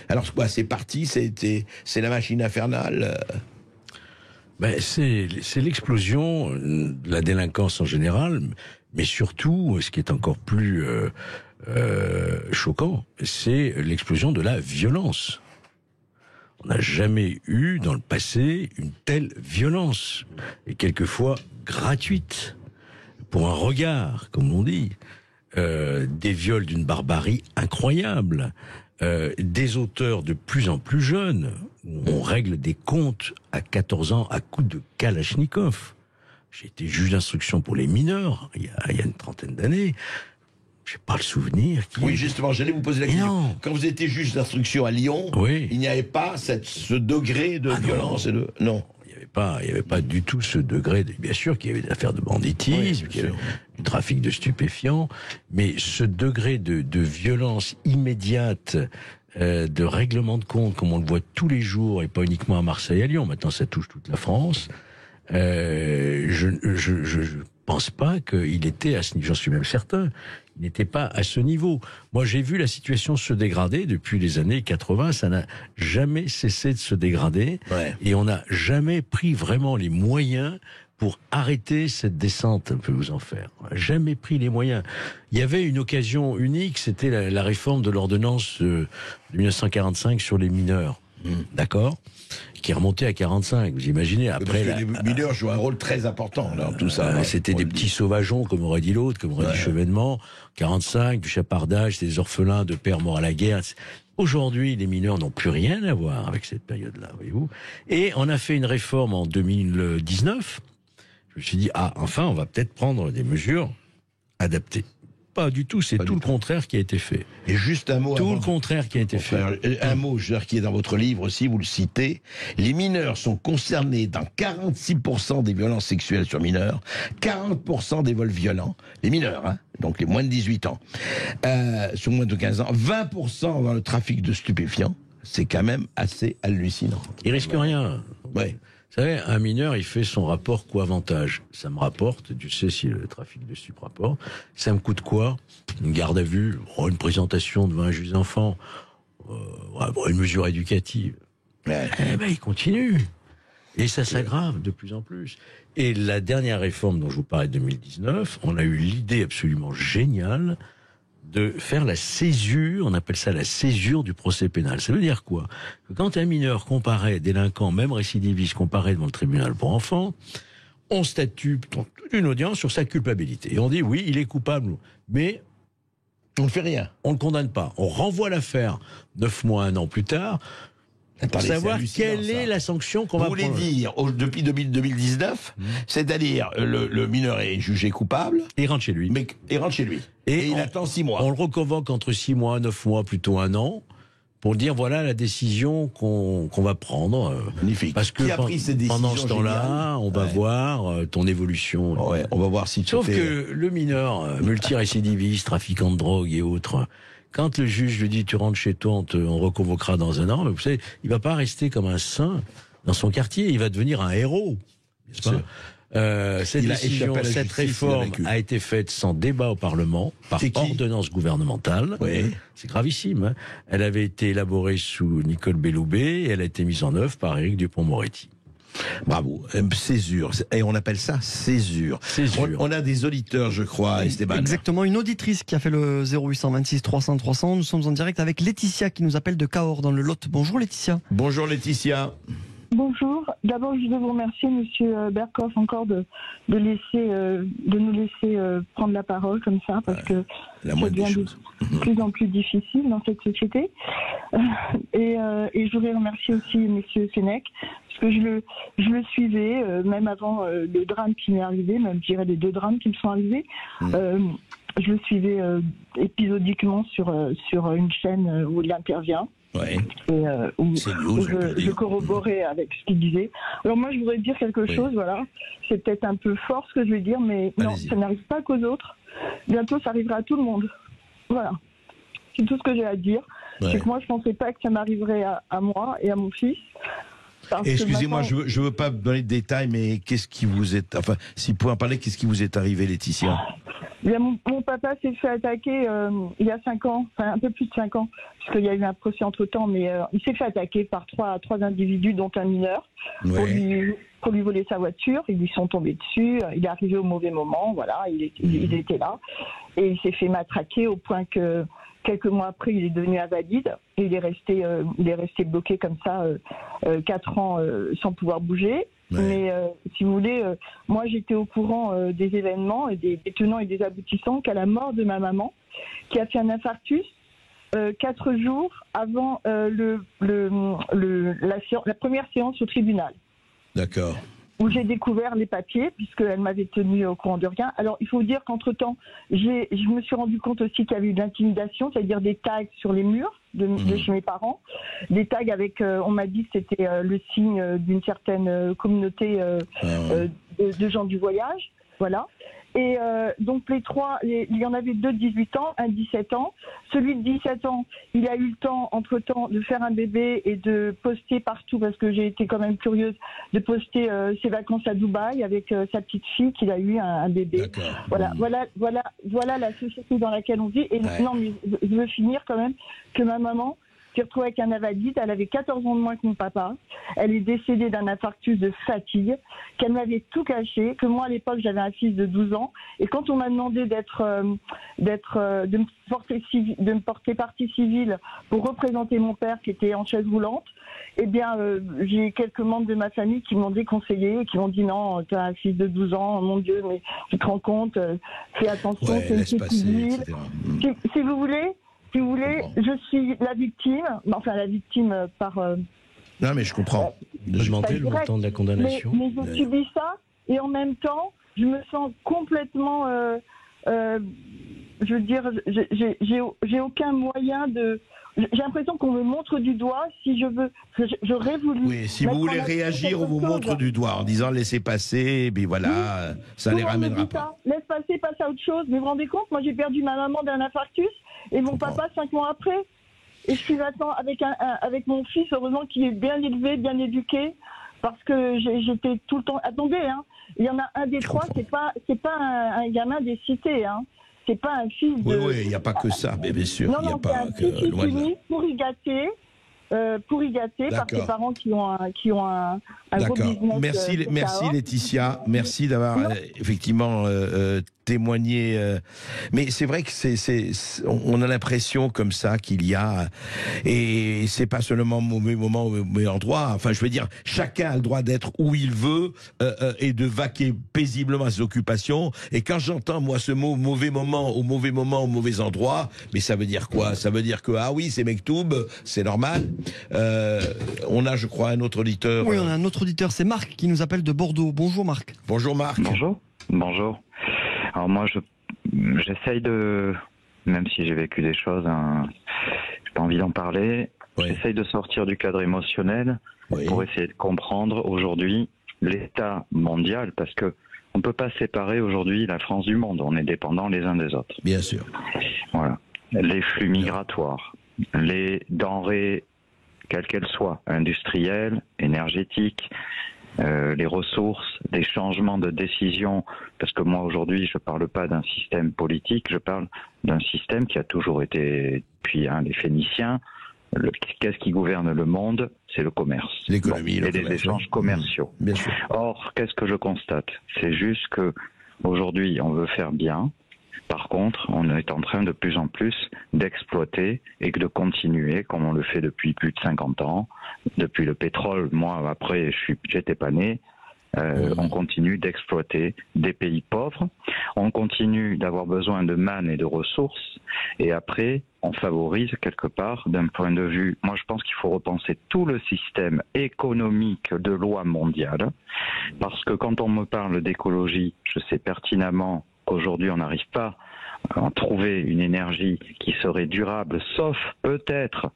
Alors quoi, c'est parti, c'est la machine infernale. C'est l'explosion de la délinquance en général, mais surtout, ce qui est encore plus choquant, c'est l'explosion de la violence. On n'a jamais eu dans le passé une telle violence, et quelquefois gratuite, pour un regard, comme on dit, des viols d'une barbarie incroyable, des auteurs de plus en plus jeunes. On règle des comptes à 14 ans à coups de Kalachnikov. J'ai été juge d'instruction pour les mineurs il y a une trentaine d'années. J'ai pas le souvenir. Oui, justement, j'allais vous poser la question. Quand vous étiez juge d'instruction à Lyon, il n'y avait pas ce degré de violence et de... Non. Il n'y avait pas du tout ce degré. Bien sûr qu'il y avait des affaires de banditisme, qu'il y avait du trafic de stupéfiants, mais ce degré de violence immédiate, de règlement de compte, comme on le voit tous les jours, et pas uniquement à Marseille et à Lyon, maintenant ça touche toute la France, je pense pas qu'il était à ce niveau, j'en suis même certain, il n'était pas à ce niveau. Moi, j'ai vu la situation se dégrader depuis les années 80, ça n'a jamais cessé de se dégrader, et on n'a jamais pris vraiment les moyens pour arrêter cette descente, on peut vous en faire. On n'a jamais pris les moyens. Il y avait une occasion unique, c'était la réforme de l'ordonnance de 1945 sur les mineurs. D'accord, qui est remonté à 45. Vous imaginez après les mineurs jouent un rôle très important dans tout ça. C'était des petits sauvageons, comme aurait dit l'autre, comme aurait dit Chevènement. 45, du chapardage, des orphelins de pères morts à la guerre. Aujourd'hui, les mineurs n'ont plus rien à voir avec cette période-là, voyez-vous. Et on a fait une réforme en 2019. Je me suis dit, enfin, on va peut-être prendre des mesures adaptées. Pas du tout, c'est tout le contraire qui a été fait. Et juste un mot. Tout le contraire qui a été fait. Un mot, qui est dans votre livre aussi, vous le citez. Les mineurs sont concernés dans 46% des violences sexuelles sur mineurs, 40% des vols violents. Les mineurs, hein, donc les moins de 18 ans. Sur moins de 15 ans, 20% dans le trafic de stupéfiants. C'est quand même assez hallucinant. Ils risquent rien. Ouais. Vous savez, un mineur, il fait son rapport coût-avantage. Ça me rapporte, tu sais si le trafic de stup rapporte, ça me coûte quoi? Une garde à vue, une présentation devant un juge d'enfant, une mesure éducative. Il continue. Et ça s'aggrave de plus en plus. Et la dernière réforme dont je vous parlais, 2019, on a eu l'idée absolument géniale de faire la césure, on appelle ça la césure du procès pénal. Ça veut dire quoi? Que quand un mineur comparaît, délinquant, même récidiviste, comparaît devant le tribunal pour enfants, on statue toute une audience sur sa culpabilité. Et on dit, oui, il est coupable, mais on ne fait rien. On ne le condamne pas. On renvoie l'affaire 9 mois, 1 an plus tard, pour savoir quelle est la sanction qu'on va prendre. Vous voulez dire, depuis 2019, c'est-à-dire le mineur est jugé coupable. Et il rentre chez lui. Et il attend 6 mois. On le reconvoque entre 6 mois, 9 mois, plutôt 1 an, pour dire voilà la décision qu'on va prendre. Magnifique. Parce que pendant ce temps-là, on va voir ton évolution. Ouais, on va voir si tu Sauf que le mineur, multirécidiviste, trafiquant de drogue et autres, quand le juge lui dit tu rentres chez toi, on reconvoquera dans 1 an, mais vous savez, il va pas rester comme un saint dans son quartier, il va devenir un héros. N'est-ce pas? Cette réforme a été faite sans débat au Parlement, par ordonnance gouvernementale. Oui. C'est gravissime. Hein. Elle avait été élaborée sous Nicole Belloubet et elle a été mise en œuvre par Éric Dupond-Moretti. Bravo, césure. Et on appelle ça césure. On a des auditeurs, je crois, Esteban. Exactement, une auditrice qui a fait le 0826 300 300. Nous sommes en direct avec Laetitia qui nous appelle de Cahors dans le Lot. Bonjour Laetitia. Bonjour Laetitia. Bonjour. D'abord, je veux vous remercier, Monsieur Berkoff, encore de nous laisser prendre la parole comme ça, parce que ça devient de plus en plus difficile dans cette société. Et je voudrais remercier aussi Monsieur Fenech, parce que je le suivais, même avant le drame qui m'est arrivé, même je dirais les 2 drames qui me sont arrivés. je le suivais épisodiquement sur une chaîne où il intervient. Ouais. Et où je corroborais avec ce qu'il disait. Alors moi, je voudrais dire quelque chose, voilà. C'est peut-être un peu fort ce que je vais dire, mais non, ça n'arrive pas qu'aux autres. Bientôt, ça arrivera à tout le monde. Voilà. C'est tout ce que j'ai à dire. Ouais. C'est que moi, je pensais pas que ça m'arriverait à moi et à mon fils. Excusez-moi, je veux pas donner de détails, mais qu'est-ce qui vous est... Enfin, si vous pouvez en parler, qu'est-ce qui vous est arrivé, Laetitia? Mon papa s'est fait attaquer il y a 5 ans, enfin un peu plus de 5 ans, parce qu'il y a eu un procès entre-temps, mais il s'est fait attaquer par trois individus, dont un mineur, pour lui voler sa voiture. Ils lui sont tombés dessus, il est arrivé au mauvais moment, voilà, il était là, et il s'est fait matraquer au point que quelques mois après, il est devenu invalide, et il est resté bloqué comme ça 4 ans sans pouvoir bouger. Ouais. Mais si vous voulez, moi j'étais au courant des événements et des tenants et des aboutissants qu'à la mort de ma maman, qui a fait un infarctus 4 jours avant la première séance au tribunal. D'accord. Où j'ai découvert les papiers, puisqu'elle m'avait tenu au courant de rien. Alors, il faut vous dire qu'entre-temps, je me suis rendu compte aussi qu'il y avait eu de l'intimidation, c'est-à-dire des tags sur les murs de chez mes parents. Des tags avec, on m'a dit que c'était le signe d'une certaine communauté de gens du voyage. Voilà. Et donc les trois, il y en avait 2 de 18 ans, un de 17 ans. Celui de 17 ans, il a eu le temps, entre-temps, de faire un bébé et de poster partout, parce que j'ai été quand même curieuse, de poster ses vacances à Dubaï avec sa petite fille qu'il a eu un bébé. Voilà la société dans laquelle on vit. Et non, mais je veux finir quand même que ma maman s'est retrouvée avec un invalide. Elle avait 14 ans de moins que mon papa. Elle est décédée d'un infarctus de fatigue, qu'elle m'avait tout caché, que moi à l'époque j'avais un fils de 12 ans. Et quand on m'a demandé de me porter partie civile pour représenter mon père qui était en chaise roulante, eh bien j'ai quelques membres de ma famille qui m'ont déconseillé et qui m'ont dit non, tu as un fils de 12 ans, mon Dieu, mais tu te rends compte, fais attention, c'est une petite civile. Si vous voulez, je suis la victime, par... Non, mais je comprends. De demander le montant de la condamnation. Mais je subis ça, et en même temps, je me sens complètement... je veux dire, j'ai aucun moyen de... J'ai l'impression qu'on me montre du doigt si je veux... J'aurais voulu... Oui, si vous voulez réagir, on vous montre du doigt en disant laissez passer, et puis voilà, ça les ramènera pas. Laisse passer, passe à autre chose. Mais vous vous rendez compte, moi j'ai perdu ma maman d'un infarctus et mon papa 5 mois après. Et je suis maintenant avec mon fils, heureusement qu'il est bien élevé, bien éduqué, parce que j'étais tout le temps... Attendez, hein, il y en a un des 3, c'est pas un gamin des cités, hein. C'est pas un fils de... Oui, il n'y a pas que ça, mais bien sûr. Non, c'est un fils unique pour y gâter par ses parents qui ont un gros business. Merci Laetitia, merci d'avoir effectivement témoigné. Mais c'est vrai que on a l'impression comme ça qu'il y a, et c'est pas seulement mauvais moment au mauvais endroit. Enfin, je veux dire, chacun a le droit d'être où il veut et de vaquer paisiblement à ses occupations. Et quand j'entends moi ce mot mauvais moment, au mauvais endroit, mais ça veut dire quoi? Ça veut dire que c'est Mektoub, c'est normal. On a, je crois, un autre auditeur. Oui, on a un autre auditeur, c'est Marc qui nous appelle de Bordeaux. Bonjour Marc. Bonjour Marc. Bonjour. Alors moi, j'essaye de, même si j'ai vécu des choses, j'ai pas envie d'en parler, j'essaye de sortir du cadre émotionnel pour essayer de comprendre aujourd'hui l'état mondial, parce que on peut pas séparer aujourd'hui la France du monde, on est dépendants les uns des autres. Bien sûr. Voilà. Les flux migratoires, les denrées, quelles qu'elles soient, industrielles, énergétiques, les ressources, les changements de décision, parce que moi aujourd'hui je parle pas d'un système politique, je parle d'un système qui a toujours été, depuis les Phéniciens, qu'est-ce qui gouverne le monde? C'est le commerce. L'économie, et les échanges commerciaux. Bien sûr. Or, qu'est-ce que je constate? C'est juste que aujourd'hui on veut faire bien. Par contre, on est en train de plus en plus d'exploiter et de continuer, comme on le fait depuis plus de 50 ans, depuis le pétrole. Moi, après, j'étais pas né. On continue d'exploiter des pays pauvres. On continue d'avoir besoin de manne et de ressources. Et après, on favorise quelque part, d'un point de vue... Moi, je pense qu'il faut repenser tout le système économique de loi mondiale. Parce que quand on me parle d'écologie, je sais pertinemment qu'aujourd'hui, on n'arrive pas trouver une énergie qui serait durable, sauf peut-être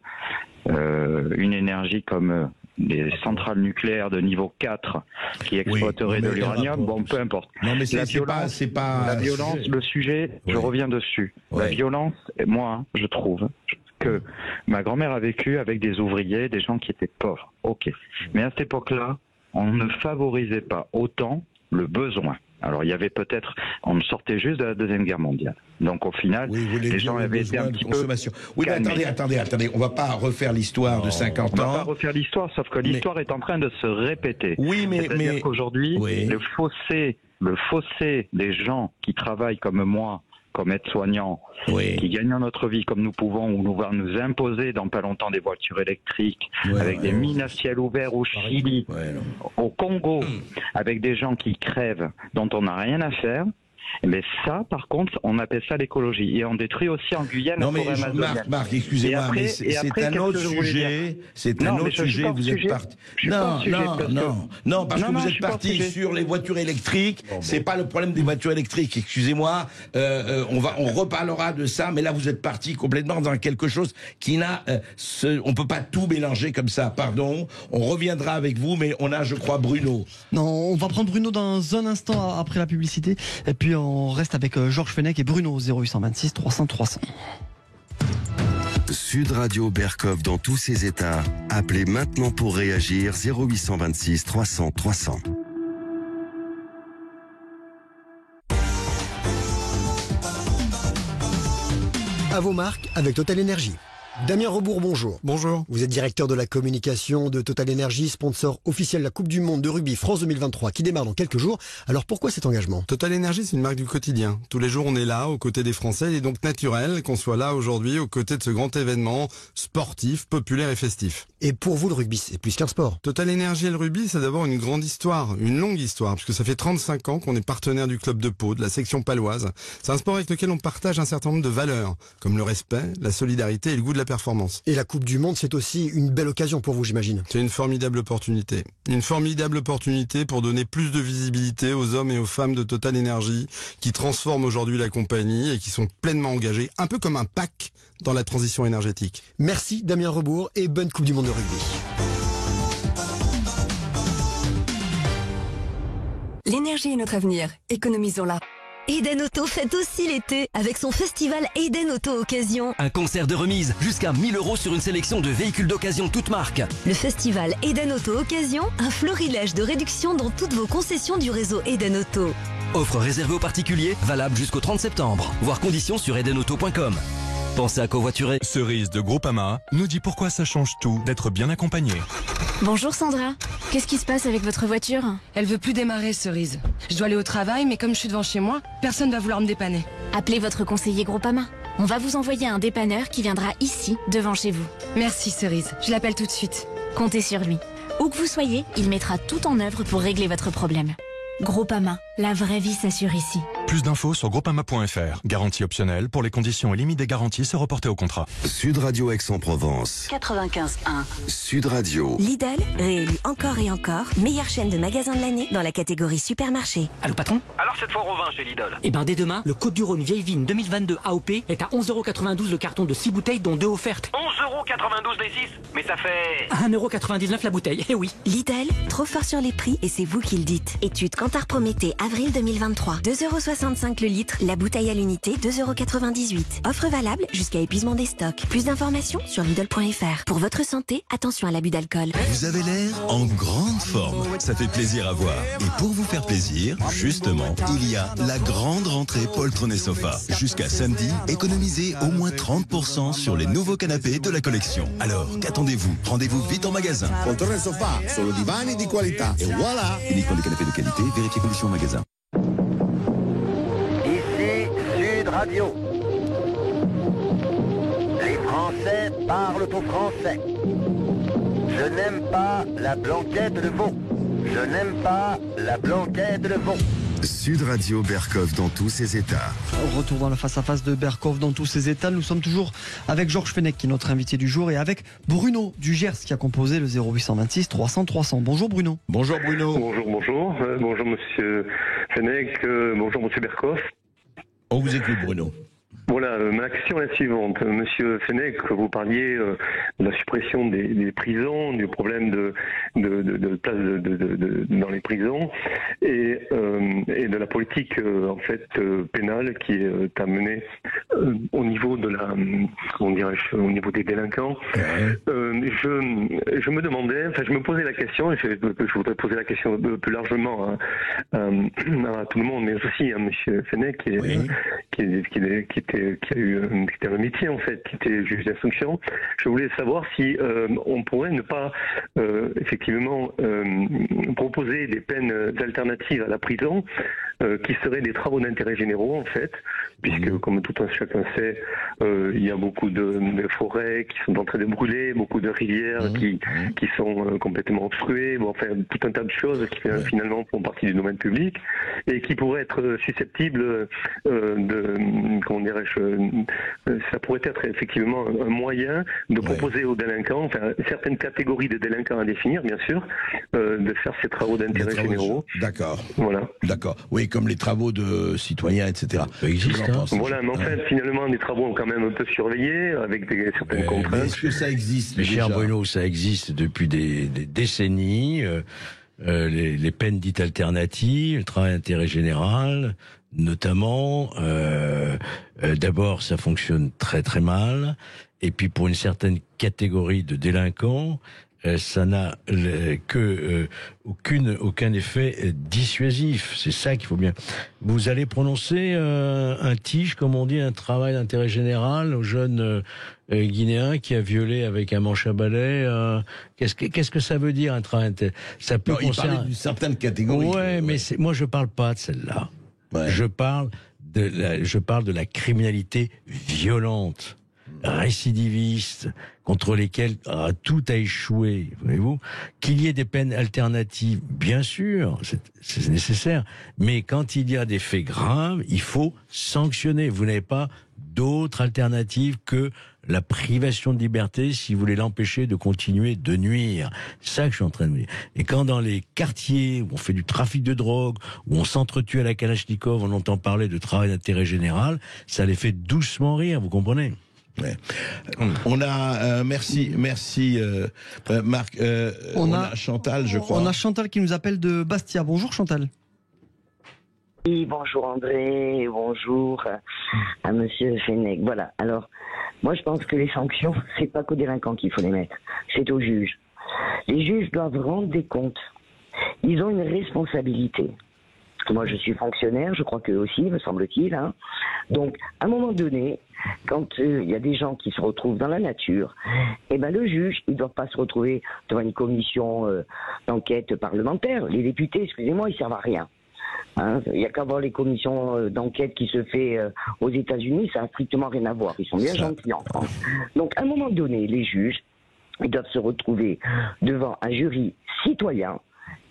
une énergie comme des centrales nucléaires de niveau 4 qui exploiteraient de l'uranium, bon, peu importe. Non, mais la violence, le sujet, je reviens dessus. La violence, moi, je trouve que ma grand-mère a vécu avec des ouvriers, des gens qui étaient pauvres. Ok. Mais à cette époque-là, on ne favorisait pas autant le besoin. Alors, il y avait peut-être, on sortait juste de la Deuxième Guerre mondiale. Donc, au final, les gens avaient été un petit peu... Oui, mais attendez, on va pas refaire l'histoire de 50 ans. On va pas refaire l'histoire, sauf que l'histoire est en train de se répéter. Oui, c'est-à-dire qu'aujourd'hui, le fossé des gens qui travaillent comme moi, comme aides-soignants, qui gagnent notre vie comme nous pouvons, ou nous va nous imposer dans pas longtemps des voitures électriques, avec des mines à ciel ouvert au Chili, au Congo, avec des gens qui crèvent, dont on n'a rien à faire. Mais ça, par contre, on appelle ça l'écologie. Et on détruit aussi en Guyane la forêt amazonienne. Marc, excusez-moi, mais c'est un autre sujet. C'est un autre sujet. Vous êtes parti. Non, parce que vous êtes parti sur les voitures électriques. C'est pas le problème des voitures électriques. Excusez-moi. On reparlera de ça. Mais là, vous êtes parti complètement dans quelque chose qui n'a. On peut pas tout mélanger comme ça. Pardon. On reviendra avec vous, mais on a, je crois, Bruno. Non, on va prendre Bruno dans un instant après la publicité. Et puis on reste avec Georges Fenech et Bruno 0826 300 300. Sud Radio Berkov dans tous ses états. Appelez maintenant pour réagir 0826 300 300. À vos marques avec Total Énergie. Damien Rebourg, bonjour. Bonjour. Vous êtes directeur de la communication de Total Énergie, sponsor officiel de la Coupe du Monde de rugby France 2023 qui démarre dans quelques jours. Alors pourquoi cet engagement ? Total Énergie, c'est une marque du quotidien. Tous les jours, on est là, aux côtés des Français. Il est donc naturel qu'on soit là aujourd'hui, aux côtés de ce grand événement sportif, populaire et festif. Et pour vous, le rugby, c'est plus qu'un sport. Total Énergie et le rugby, c'est d'abord une grande histoire, une longue histoire, puisque ça fait 35 ans qu'on est partenaire du club de Pau, de la section paloise. C'est un sport avec lequel on partage un certain nombre de valeurs, comme le respect, la solidarité et le goût de la performance. Et la Coupe du Monde, c'est aussi une belle occasion pour vous, j'imagine. C'est une formidable opportunité. Une formidable opportunité pour donner plus de visibilité aux hommes et aux femmes de Total Énergie qui transforment aujourd'hui la compagnie et qui sont pleinement engagés, un peu comme un pack dans la transition énergétique. Merci Damien Rebourg et bonne Coupe du Monde de rugby. L'énergie est notre avenir, économisons-la. Eden Auto fête aussi l'été avec son festival Eden Auto Occasion. Un concert de remise, jusqu'à 1000 € sur une sélection de véhicules d'occasion toutes marques. Le festival Eden Auto Occasion, un florilège de réductions dans toutes vos concessions du réseau Eden Auto. Offre réservée aux particuliers, valable jusqu'au 30 septembre. Voir conditions sur edenauto.com. Pensez à covoiturer. Cerise de Groupama nous dit pourquoi ça change tout d'être bien accompagné. Bonjour Sandra, qu'est-ce qui se passe avec votre voiture ? Elle veut plus démarrer, Cerise. Je dois aller au travail, mais comme je suis devant chez moi, personne va vouloir me dépanner. Appelez votre conseiller Groupama. On va vous envoyer un dépanneur qui viendra ici, devant chez vous. Merci Cerise, je l'appelle tout de suite. Comptez sur lui. Où que vous soyez, il mettra tout en œuvre pour régler votre problème. Groupama, la vraie vie s'assure ici. Plus d'infos sur groupama.fr. Garantie optionnelle, pour les conditions et limites des garanties se reporter au contrat. Sud Radio Aix-en-Provence. 95.1. Sud Radio. Lidl, réélu encore et encore, meilleure chaîne de magasins de l'année dans la catégorie supermarché. Allô patron ? Alors cette fois au vin chez Lidl. Eh ben dès demain, le Côte-du-Rhône vieille vigne 2022 AOP est à 11,92 € le carton de 6 bouteilles dont 2 offertes. 11,92 € les 6 ? Mais ça fait... 1,99 € la bouteille, eh oui. Lidl, trop fort sur les prix et c'est vous qui le dites. Étude Kantar Prométhée, avril 2023. 2,65 € le litre, la bouteille à l'unité, 2,98 €. Offre valable jusqu'à épuisement des stocks. Plus d'informations sur Lidl.fr. Pour votre santé, attention à l'abus d'alcool. Vous avez l'air en grande forme. Ça fait plaisir à voir. Et pour vous faire plaisir, justement, il y a la grande rentrée Poltron et Sofa. Jusqu'à samedi, économisez au moins 30% sur les nouveaux canapés de la collection. Alors, qu'attendez-vous? Rendez-vous vite en magasin. Poltron et Sofa, solo divani di qualità. Et voilà! Uniquement des canapés de qualité, vérifiez conditions en magasin. Ici Sud Radio. Les Français parlent au français. Je n'aime pas la blanquette de veau. Je n'aime pas la blanquette de veau. Sud Radio Berkov dans tous ses états. Retour dans la face-à-face de Berkov dans tous ses états. Nous sommes toujours avec Georges Fenech qui est notre invité du jour et avec Bruno du Gers qui a composé le 0826 300 300. Bonjour Bruno. Bonjour Bruno. Bonjour. Bonjour monsieur Fenech. Bonjour monsieur Berkov. On vous écoute Bruno. Voilà, ma question est la suivante. Monsieur Fenech, vous parliez de la suppression des prisons, du problème de place dans les prisons et de la politique en fait pénale qui est amenée au niveau de la, comment dirais-je, au niveau des délinquants. Je me demandais, enfin je me posais la question, et je voudrais poser la question plus largement à tout le monde, mais aussi à Monsieur Fenech qui était un métier en fait, qui était juge d'instruction. Je voulais savoir si on pourrait ne pas effectivement proposer des peines alternatives à la prison, qui seraient des travaux d'intérêt généraux en fait, puisque comme tout un chacun sait, il y a beaucoup de forêts qui sont en train de brûler, beaucoup de rivières qui sont complètement obstruées, bon, enfin tout un tas de choses qui finalement font partie du domaine public et qui pourraient être susceptibles comment dirais-je, ça pourrait être effectivement un moyen de proposer aux délinquants, enfin certaines catégories de délinquants à définir bien sûr, de faire ces travaux d'intérêt généraux. D'accord. Voilà. D'accord. Oui, comme les travaux de citoyens, etc. Ça existe, hein. Voilà, mais en fait, finalement, des travaux quand même un peu surveillés, avec certaines contraintes. Est-ce que ça existe Mais cher Bruno, ça existe depuis des décennies. Les peines dites alternatives, le travail d'intérêt général, notamment. D'abord, ça fonctionne très très mal. Et puis pour une certaine catégorie de délinquants, ça n'a aucun effet dissuasif. C'est ça qu'il faut bien. Vous allez prononcer un TIG, comme on dit, un travail d'intérêt général au jeune Guinéen qui a violé avec un manche à balai. Qu'est-ce que ça veut dire un travail d'intérêt? Ça peut concerner d'une certaine catégorie. Ouais, mais moi je parle pas de celle-là. Ouais. Je parle de la criminalité violente, récidiviste, contre lesquels tout a échoué, voyez-vous. Qu'il y ait des peines alternatives, bien sûr, c'est nécessaire, mais quand il y a des faits graves, il faut sanctionner. Vous n'avez pas d'autre alternative que la privation de liberté si vous voulez l'empêcher de continuer de nuire. C'est ça que je suis en train de vous dire. Et quand dans les quartiers où on fait du trafic de drogue, où on s'entretue à la Kalachnikov, on entend parler de travail d'intérêt général, ça les fait doucement rire, vous comprenez? Ouais. On a merci Marc. On a Chantal, je crois. On a Chantal qui nous appelle de Bastia. Bonjour Chantal. Oui, bonjour André, bonjour à Monsieur Fenech. Voilà. Alors, moi je pense que les sanctions, c'est pas qu'aux délinquants qu'il faut les mettre, c'est aux juges. Les juges doivent rendre des comptes. Ils ont une responsabilité. Moi, je suis fonctionnaire, je crois qu'eux aussi, me semble-t-il. Hein. Donc, à un moment donné, quand il y a des gens qui se retrouvent dans la nature, eh ben le juge, il ne doit pas se retrouver devant une commission d'enquête parlementaire. Les députés, excusez-moi, ils servent à rien. Hein, il n'y a qu'à voir les commissions d'enquête qui se fait aux États-Unis, ça n'a strictement rien à voir. Ils sont bien gentils en France. Donc, à un moment donné, les juges, ils doivent se retrouver devant un jury citoyen,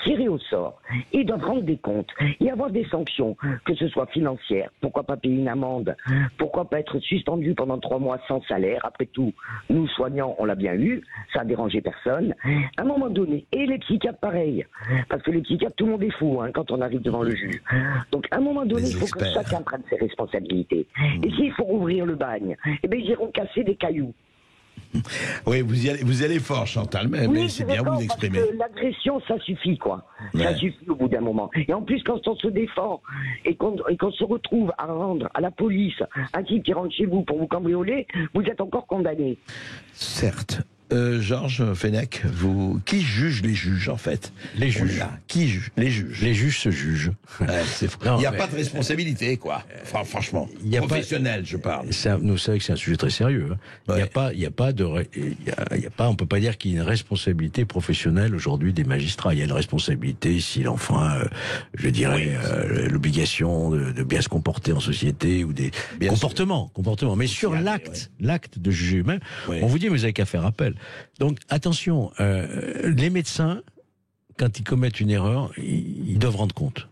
tirés au sort, ils doivent rendre des comptes et avoir des sanctions, que ce soit financières, pourquoi pas payer une amende, pourquoi pas être suspendu pendant 3 mois sans salaire, après tout, nous soignants, on l'a bien eu, ça a dérangé personne, à un moment donné, et les psychiatres pareil, parce que les psychiatres, tout le monde est fou hein, quand on arrive devant le juge, donc à un moment donné, il faut que chacun prenne ses responsabilités, et s'il faut rouvrir le bagne, eh bien ils iront casser des cailloux. Oui, vous y allez fort, Chantal, mais c'est bien vous exprimer. L'agression, ça suffit, quoi. Ouais. Ça suffit au bout d'un moment. Et en plus, quand on se défend et qu'on se retrouve à rendre à la police un type qui rentre chez vous pour vous cambrioler, vous êtes encore condamné. Certes. Georges Fenech, qui juge les juges en fait? Les juges. Qui juge? Les juges. Les juges se jugent. Il n'y a pas de responsabilité, quoi. Enfin, franchement, professionnel, je parle. Nous savons que c'est un sujet très sérieux. Hein. Ouais. On peut pas dire qu'il y a une responsabilité professionnelle aujourd'hui des magistrats. Il y a une responsabilité s'il enfreint, je dirais, l'obligation de bien se comporter en société ou des comportements. Mais sur l'acte de juger même, on vous dit, mais vous n'avez qu'à faire appel. Donc attention, les médecins, quand ils commettent une erreur, ils doivent rendre compte.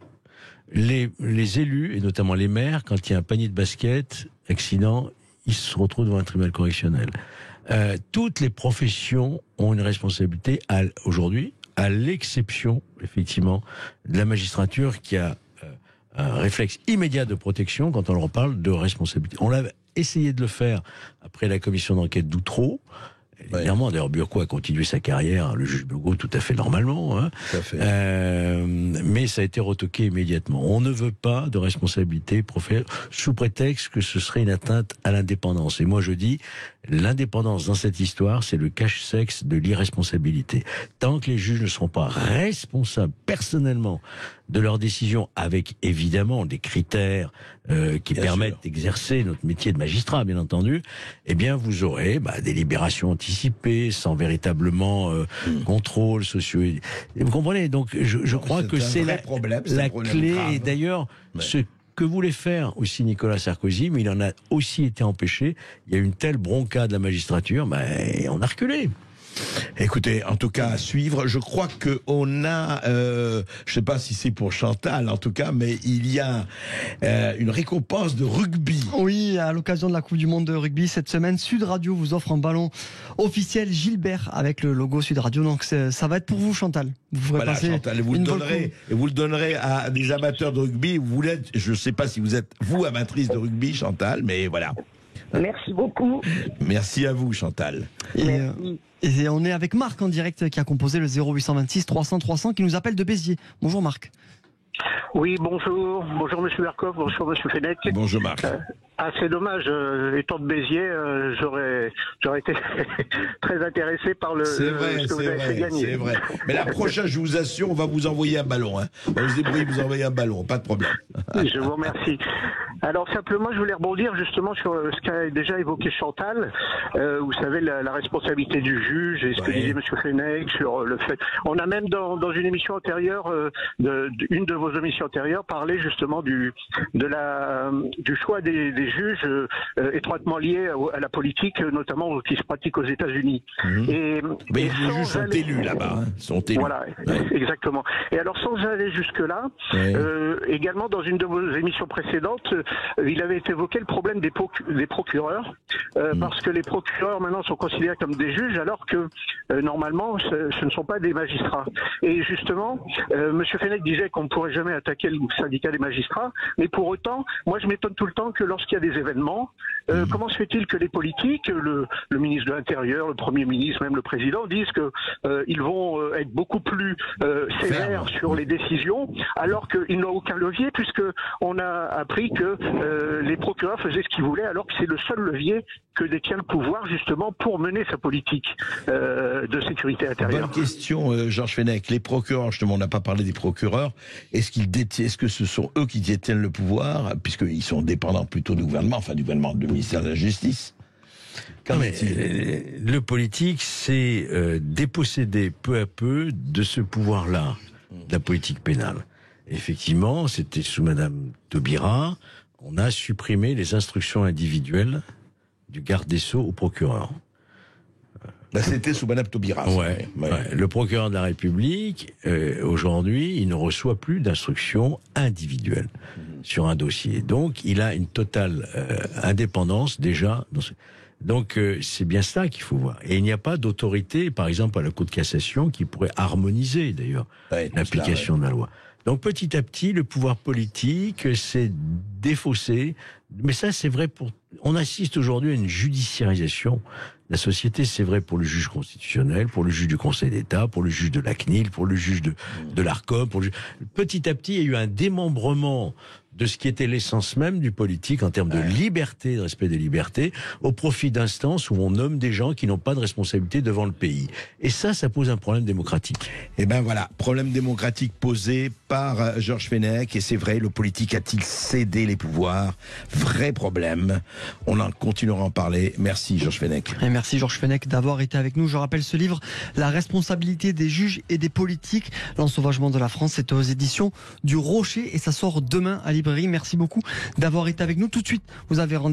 Les élus, et notamment les maires, quand il y a un panier de basket, accident, ils se retrouvent devant un tribunal correctionnel. Toutes les professions ont une responsabilité aujourd'hui, à l'exception, effectivement, de la magistrature qui a un réflexe immédiat de protection quand on leur parle de responsabilité. On l'a essayé de le faire après la commission d'enquête d'Outreau. Évidemment, d'ailleurs, Burgot a continué sa carrière, le juge Burgot, tout à fait normalement. Hein. Tout à fait. Mais ça a été retoqué immédiatement. On ne veut pas de responsabilité sous prétexte que ce serait une atteinte à l'indépendance. Et moi, je dis, l'indépendance dans cette histoire, c'est le cache-sexe de l'irresponsabilité. Tant que les juges ne seront pas responsables personnellement de leurs décisions, avec évidemment des critères qui permettent d'exercer notre métier de magistrat, bien entendu, eh bien vous aurez des libérations anticipées, sans véritablement contrôle socio. Vous comprenez? Donc je crois que c'est la clé. Grave. Et d'ailleurs, ce que voulait faire aussi Nicolas Sarkozy, mais il en a aussi été empêché. Il y a une telle bronca de la magistrature, on a reculé. Écoutez, en tout cas, à suivre. Je crois qu'on a, je sais pas si c'est pour Chantal, en tout cas, mais il y a une récompense de rugby. Oui, à l'occasion de la Coupe du Monde de rugby, cette semaine, Sud Radio vous offre un ballon officiel Gilbert avec le logo Sud Radio. Donc ça va être pour vous, Chantal. Vous pourrez passer Chantal, vous le donnerez à des amateurs de rugby. Je sais pas si vous êtes, vous, amatrice de rugby, Chantal, mais voilà. Merci beaucoup. Merci à vous, Chantal. Et on est avec Marc en direct qui a composé le 0826 300 300 qui nous appelle de Béziers. Bonjour Marc. Oui, bonjour. Bonjour Monsieur Bercoff, bonjour Monsieur Fenech. Bonjour Marc. C'est dommage, étant de Béziers, j'aurais été très intéressé par ce que vous avez fait gagner. C'est vrai. Mais la prochaine, je vous assure, on va vous envoyer un ballon. Hein. On va vous débrouiller, vous envoyer un ballon, pas de problème. Je vous remercie. Alors simplement, je voulais rebondir justement sur ce qu'a déjà évoqué Chantal. Vous savez, la responsabilité du juge et ce que disait Monsieur Fenech sur le fait. On a même dans une émission antérieure, une de vos émissions antérieures, parlé justement du choix des juges étroitement liés à la politique, notamment qui se pratique aux États-Unis. Mais les juges sont élus là-bas. Sont élus. Voilà, exactement. Et alors sans aller jusque-là, également dans une de vos émissions précédentes, il avait été évoqué le problème des procureurs, parce que les procureurs maintenant sont considérés comme des juges, alors que normalement ce ne sont pas des magistrats. Et justement, Monsieur Fenech disait qu'on ne pourrait jamais attaquer le syndicat des magistrats, mais pour autant, moi je m'étonne tout le temps que lorsqu'il y a des événements, comment se fait-il que les politiques, le ministre de l'Intérieur, le Premier ministre, même le Président, disent que ils vont être beaucoup plus sévères sur les décisions, alors qu'ils n'ont aucun levier, puisque on a appris que les procureurs faisaient ce qu'ils voulaient, alors que c'est le seul levier que détient le pouvoir justement pour mener sa politique de sécurité intérieure. Bonne question, Georges Fenech. Les procureurs, justement, on n'a pas parlé des procureurs. Est-ce que ce sont eux qui détiennent le pouvoir, puisqu'ils sont dépendants plutôt du gouvernement, enfin du gouvernement, du ministère de la Justice? Le politique, c'est déposséder peu à peu de ce pouvoir-là, de la politique pénale. Effectivement, c'était sous Madame Taubira, on a supprimé les instructions individuelles du garde des Sceaux au procureur. C'était sous Madame Taubira. Le procureur de la République, aujourd'hui, il ne reçoit plus d'instructions individuelles sur un dossier. Donc, il a une totale indépendance déjà. Donc, c'est bien ça qu'il faut voir. Et il n'y a pas d'autorité, par exemple, à la Cour de cassation, qui pourrait harmoniser, d'ailleurs, l'application de la loi. Donc, petit à petit, le pouvoir politique s'est défaussé. Mais ça, c'est vrai pour... On assiste aujourd'hui à une judiciarisation de la société. C'est vrai pour le juge constitutionnel, pour le juge du Conseil d'État, pour le juge de la CNIL, pour le juge de l'ARCOM. Petit à petit, il y a eu un démembrement de ce qui était l'essence même du politique en termes de liberté, de respect des libertés, au profit d'instances où on nomme des gens qui n'ont pas de responsabilité devant le pays. Et ça pose un problème démocratique. Et ben voilà, problème démocratique posé par Georges Fenech. Et c'est vrai, le politique a-t-il cédé les pouvoirs? Vrai problème. On en continuera à en parler. Merci Georges Fenech. Et merci Georges Fenech d'avoir été avec nous. Je rappelle ce livre, La responsabilité des juges et des politiques, l'ensauvagement de la France, c'est aux éditions du Rocher et ça sort demain à librairie. Merci beaucoup d'avoir été avec nous. Tout de suite, vous avez rendez-vous